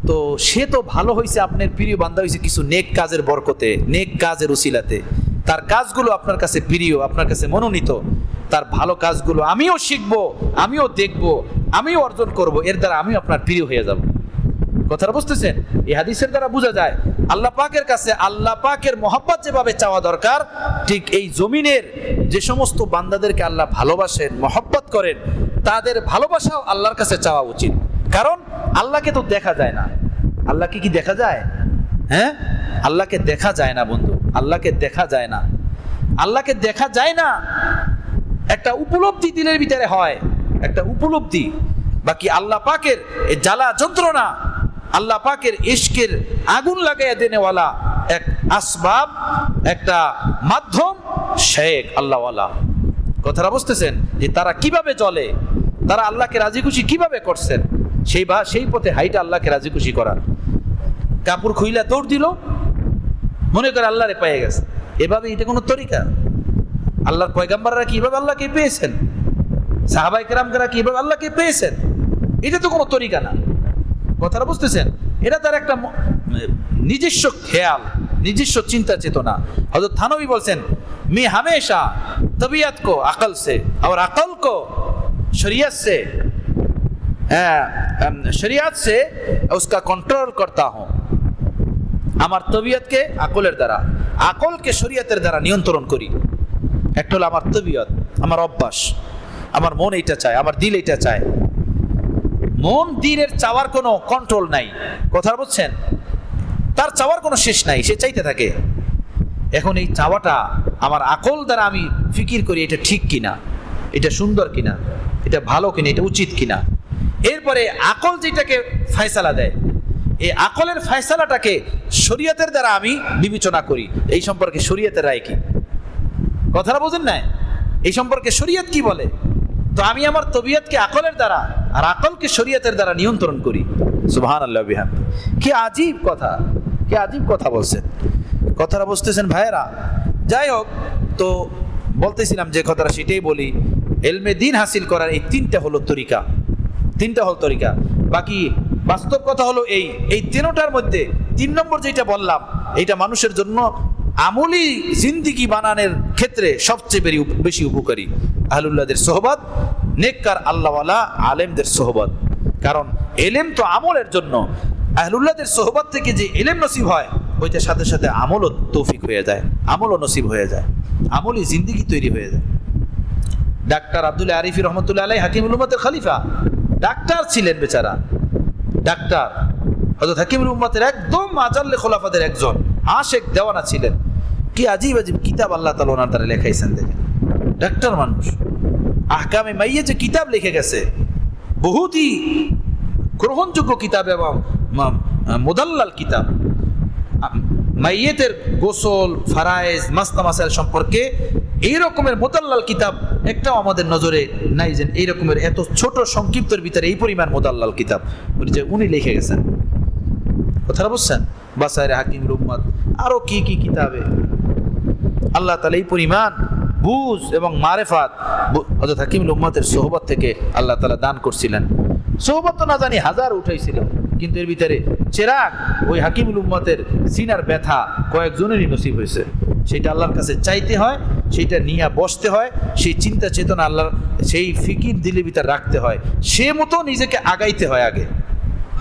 তো সে তো ভালো হয়েছে, আপনার প্রিয় বান্দা হয়েছে কিছু নেক কাজের বরকতে, নেক কাজের উসিলাতে। তার কাজগুলো আপনার কাছে প্রিয়, আপনার কাছে মনোনীত। তার ভালো কাজগুলো আমিও শিখবো, আমিও দেখবো, আমিও অর্জন করব, এর দ্বারা আমিও আপনার প্রিয় হয়ে যাব। কথাটা বুঝতেছেন? এই হাদিসের দ্বারা বোঝা যায় আল্লাহ পাকের কাছে আল্লাহ পাকের মহব্বত যেভাবে চাওয়া দরকার, ঠিক এই জমিনের যে সমস্ত বান্দাদেরকে আল্লাহ ভালোবাসেন, মহব্বত করেন, তাদের ভালোবাসাও আল্লাহর কাছে চাওয়া উচিত। কারণ আল্লাহকে তো দেখা যায় না। আল্লাহকে কি দেখা যায়? হ্যাঁ, আল্লাহকে দেখা যায় না বন্ধু, আল্লাহকে দেখা যায় না, আল্লাহকে দেখা যায় না। একটা উপলব্ধি দিলের ভিতরে হয়, একটা উপলব্ধি। বাকি আল্লাহ পাকের এই জ্বালা যন্ত্রণা, আল্লাহ পাকের ইশকের আগুন লাগাইয়া দেনেওয়ালা এক আসবাব, একটা মাধ্যম শেখ আল্লাহওয়ালা। কথাটা বুঝতেছেন? যে তারা কিভাবে চলে, তারা আল্লাহকে রাজি খুশি কিভাবে করছেন, সেই পথে হাইটা আল্লাহকে রাজি খুশি করার। কাপড় খুইলা দৌড় দিল, মনে করে আল্লাহরে পেয়ে গেছে। এভাবে এটা কোনো তরিকা? আল্লাহর পয়গাম্বাররা কিভাবে আল্লাহকে পেয়েছেন, সাহাবায়ে কেরামরা কিভাবে আল্লাহকে পেয়েছেন, এটা তো কোনো তরিকা না। কথাটা বুঝতেছেন? এটা তার একটা নিজস্ব খেয়াল, নিজস্ব চিন্তা চেতনা। হযরত থানবী বলছেন, मैं हमेशा तबीयत को अकल से और अकल को शरीयत से उसका कंट्रोल करता हूँ। আমার তবিয়তকে আকলের দ্বারা, আকলকে শরীয়তের দ্বারা নিয়ন্ত্রণ করি। একটা হলো আমার তবিয়ত, আমার অভ্যাস, আমার মন এইটা চায়, আমার দিল এইটা চায়। মন দিলের চাওয়ার কোনো কন্ট্রোল নাই। কথা বুঝছেন? তার চাওয়ার কোনো শেষ নাই, সে চাইতে থাকে। এখন এই চাওয়াটা আমার আকল দ্বারা আমি ফিকির করি, এটা ঠিক কিনা, এটা সুন্দর কিনা, এটা ভালো কিনা, এটা উচিত কিনা। এরপরে আকল যেটাকে ফয়সালা দেয়, এই আকলের ফয়সালাটাকে শরীয়তের দ্বারা আমি বিবেচনা করি। এই সম্পর্কে শরীয়তের রায় কি? কথাটা বোঝেন না? এই সম্পর্কে শরীয়ত কি বলে? তো আমি আমার তবিয়তকে আকলের দ্বারা আর আকলকে শরীয়তের দ্বারা নিয়ন্ত্রণ করি। সুবহানাল্লাহ বিহামদি। কি আজীব কথা, কি আজীব কথা বলছেন। কথাটা বুঝতেছেন ভাইয়েরা? যাই হোক, তো বলতেছিলাম যে কথাটা সেটাই বলি, ইলমে দ্বীন হাসিল করার এই তিনটা হলো তরিকা, তিনটা হলো তরিকা। বাকি বাস্তব কথা হলো এই তিনটার মধ্যে 3 নম্বর যেটা বললাম, এইটা মানুষের জন্য আমলি জিন্দিগি বানানোর ক্ষেত্রে সবচেয়ে বেশি উপকারী। আহলুল্লাহদের সোহবত, নেককার আল্লাহওয়ালা আলেমদের সোহবত। কারণ এলেম তো আমলের জন্য। আহলুল্লাহদের সোহবত থেকে যে এলেম নসিব হয়, ওইটার সাথে সাথে আমলও তৌফিক হয়ে যায়, আমলও নসিব হয়ে যায়, আমলি জিন্দিগি তৈরি হয়ে যায়। ডাক্তার আব্দুল আরিফি রহমতুল্লাহ আলাইহি হাকিমুল উম্মতের খলিফা, ডাক্তার ছিলেন বেচারা, ডাক্তার। হযরত হাকিমুল উম্মতের একদম আজাল্লে খোলাফাদের একজন আশেক দেওয়ানা ছিলেন। কি আজীব আজীব কিতাব আল্লাহ তাআলা ওনার দ্বারা লেখাইছেন। দেখেন ডাক্তার মানুষ, আহকামে মাইয়ে যে কিতাব লিখে গেছে, বহুতই গ্রহণযোগ্য কিতাব এবং মুদাল্লাল কিতাব। মাইয়েতের গোসল, ফারায়েজ, মাসলা মাসাইল সম্পর্কে এই রকমের মুদাল্লাল কিতাব একটাও আমাদের নজরে নাই, যে এই রকমের এত ছোট সংক্ষিপ্তের ভিতরে এই পরিমাণ মুদাল্লাল কিতাব উনি লিখে গেছেন। কথাটা বুঝছেন? বাসায়ের হাকিমুল উম্মত, আরো কি কি কিতাবে আল্লাহ তাআলা এই পরিমাণ বুঝ এবং মারেফাত হযরত হাকিমুল উম্মতের সোহবত থেকে আল্লাহ তাআলা দান করছিলেন। সোহবত তো না জানি হাজার উঠাইছিল, কিন্তু এর ভিতরে চেরাগ ওই হাকিমুল উম্মতের সিনার ব্যথা কয়েকজনেরই নসিব হয়েছে। সেটা আল্লাহর কাছে চাইতে হয়, সেইটা নিয়ে বসতে হয়, সেই চিন্তা চেতনা আল্লাহর সেই ফিকির দিলের ভিতরে রাখতে হয়, সে মতো নিজেকে আগাইতে হয় আগে।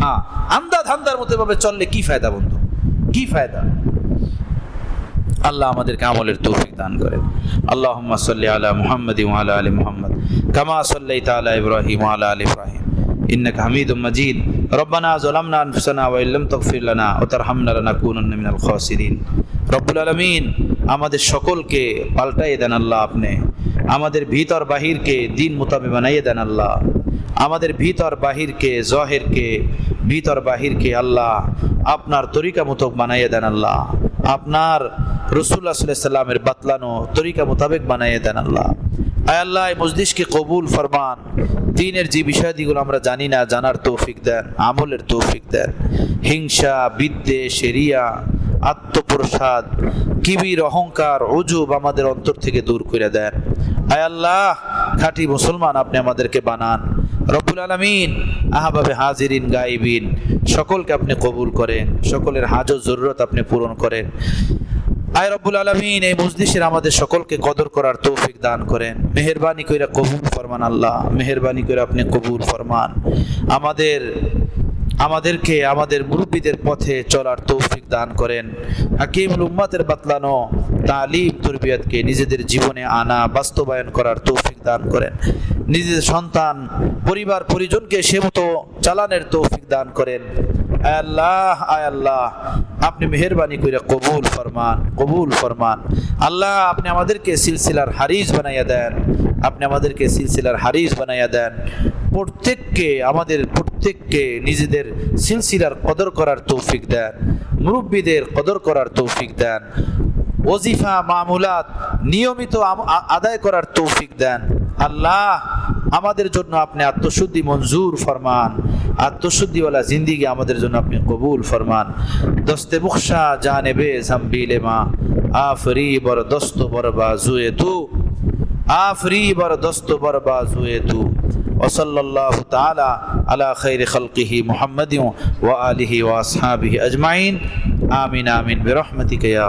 হ্যাঁ, আন্দা ধান্দার মতো ভাবে চললে কি ফায়দা বন্ধু, কি ফায়দা? আল্লাহ আমাদেরকে আমলের তৌফিক দান করেন। আল্লাহুম্মা সাল্লি আলা মুহাম্মাদিন ওয়া আলা আলি মুহাম্মাদ কামা সাল্লাইতা আলা ইব্রাহিম ওয়া আলা আলি ইব্রাহিম ইন্নাকা হামিদুম মাজিদ। রব্বানা যালামনা আনফুসানা ওয়া ইল্লাম তাগফির লানা ওয়া তারহামনা লানাকুনান্না মিনাল খাসিরিন। রব্বুল আলামিন আমাদের সকলকে পাল্টাইয়ে দেন আল্লাহ, আপনি আমাদের ভিতর বাহিরকে দিন মোতাবেক বানাইয়ে দেন আল্লাহ, আমাদের ভিতর বাহিরকে, জহেরকে, ভিতর বাহিরকে আল্লাহ আপনার তরিকা মতো বানাইয়ে দেন আল্লাহ, আপনার রাসূলুল্লাহ সাল্লাল্লাহু আলাইহি সাল্লামের বাতলানো তরিকা মোতাবেক বানাইয়ে দেন আল্লাহ। আয় আল্লাহ এই মজলিসকে কবুল ফরমান, দ্বীনের যে বিষয়াদিগুলো আমরা জানি না জানার তৌফিক দেন, আমলের তৌফিক দেন। হিংসা, বিদ্বেষ, রিয়া, আত্মপ্রসাদ, কিবির, অহংকার, উজুব আমাদের অন্তর থেকে দূর করে দেন। আয় আল্লাহ খাঁটি মুসলমান আপনি আমাদেরকে বানান। রব্বুল আলামিন আহবাবে হাজিরিন গায়েবিন সকলকে আপনি কবুল করেন, সকলের হাজত জরুরত আপনি পূরণ করেন। আয় রব্বুল আলামিন এই মজলিসের আমাদের সকলকে কদর করার তৌফিক দান করেন। মেহেরবানি কইরা কবুল ফরমান আল্লাহ, মেহেরবানি করে আপনি কবুল ফরমান। আমাদেরকে আমাদের মুরব্বীদের পথে চলার তৌফিক দান করেন। হাকিমুল উম্মতের বাতলানো তালিম তরবিয়তকে নিজেদের জীবনে আনা, বাস্তবায়ন করার তৌফিক দান করেন। নিজেদের সন্তান, পরিবার, পরিজনকে সে মতো চালানোর তৌফিক দান করেন। আয় আল্লাহ, আয় আল্লাহ আপনি মেহেরবানি করে কবুল ফরমান, কবুল ফরমান। আল্লাহ আপনি আমাদেরকে সিলসিলার হারিস বানাইয়া দেন, আপনি আমাদেরকে সিলসিলার হারিস বানাইয়া দেন। আমাদের প্রত্যেককে নিজেদের সিলসিলার কদর করার তৌফিক দেন, মুরব্বীদের কদর করার তৌফিক দেন, ওজিফা মামুলাত নিয়মিত আদায় করার তৌফিক দেন। আল্লাহ আমাদের জন্য আপনি আত্মশুদ্ধি মঞ্জুর ফরমান, আত্মশুদ্ধিওয়ালা জিন্দিগি আমাদের জন্য আপনি কবুল ফরমান। দস্তে মুখশা জানেবে জাম্বিলে মা আফরি বর দস্ত বর বাজুয়ে তু, আফরি বর দস্ত বর বাজুয়ে তু। ওয়াসাল্লাল্লাহু তাআলা আলা খাইরি খালকিহি মুহাম্মাদিন ওয়া আলিহি ওয়া আসহাবিহি আজমাইন। আমিন আমিন বিরহমাতিকা ইয়া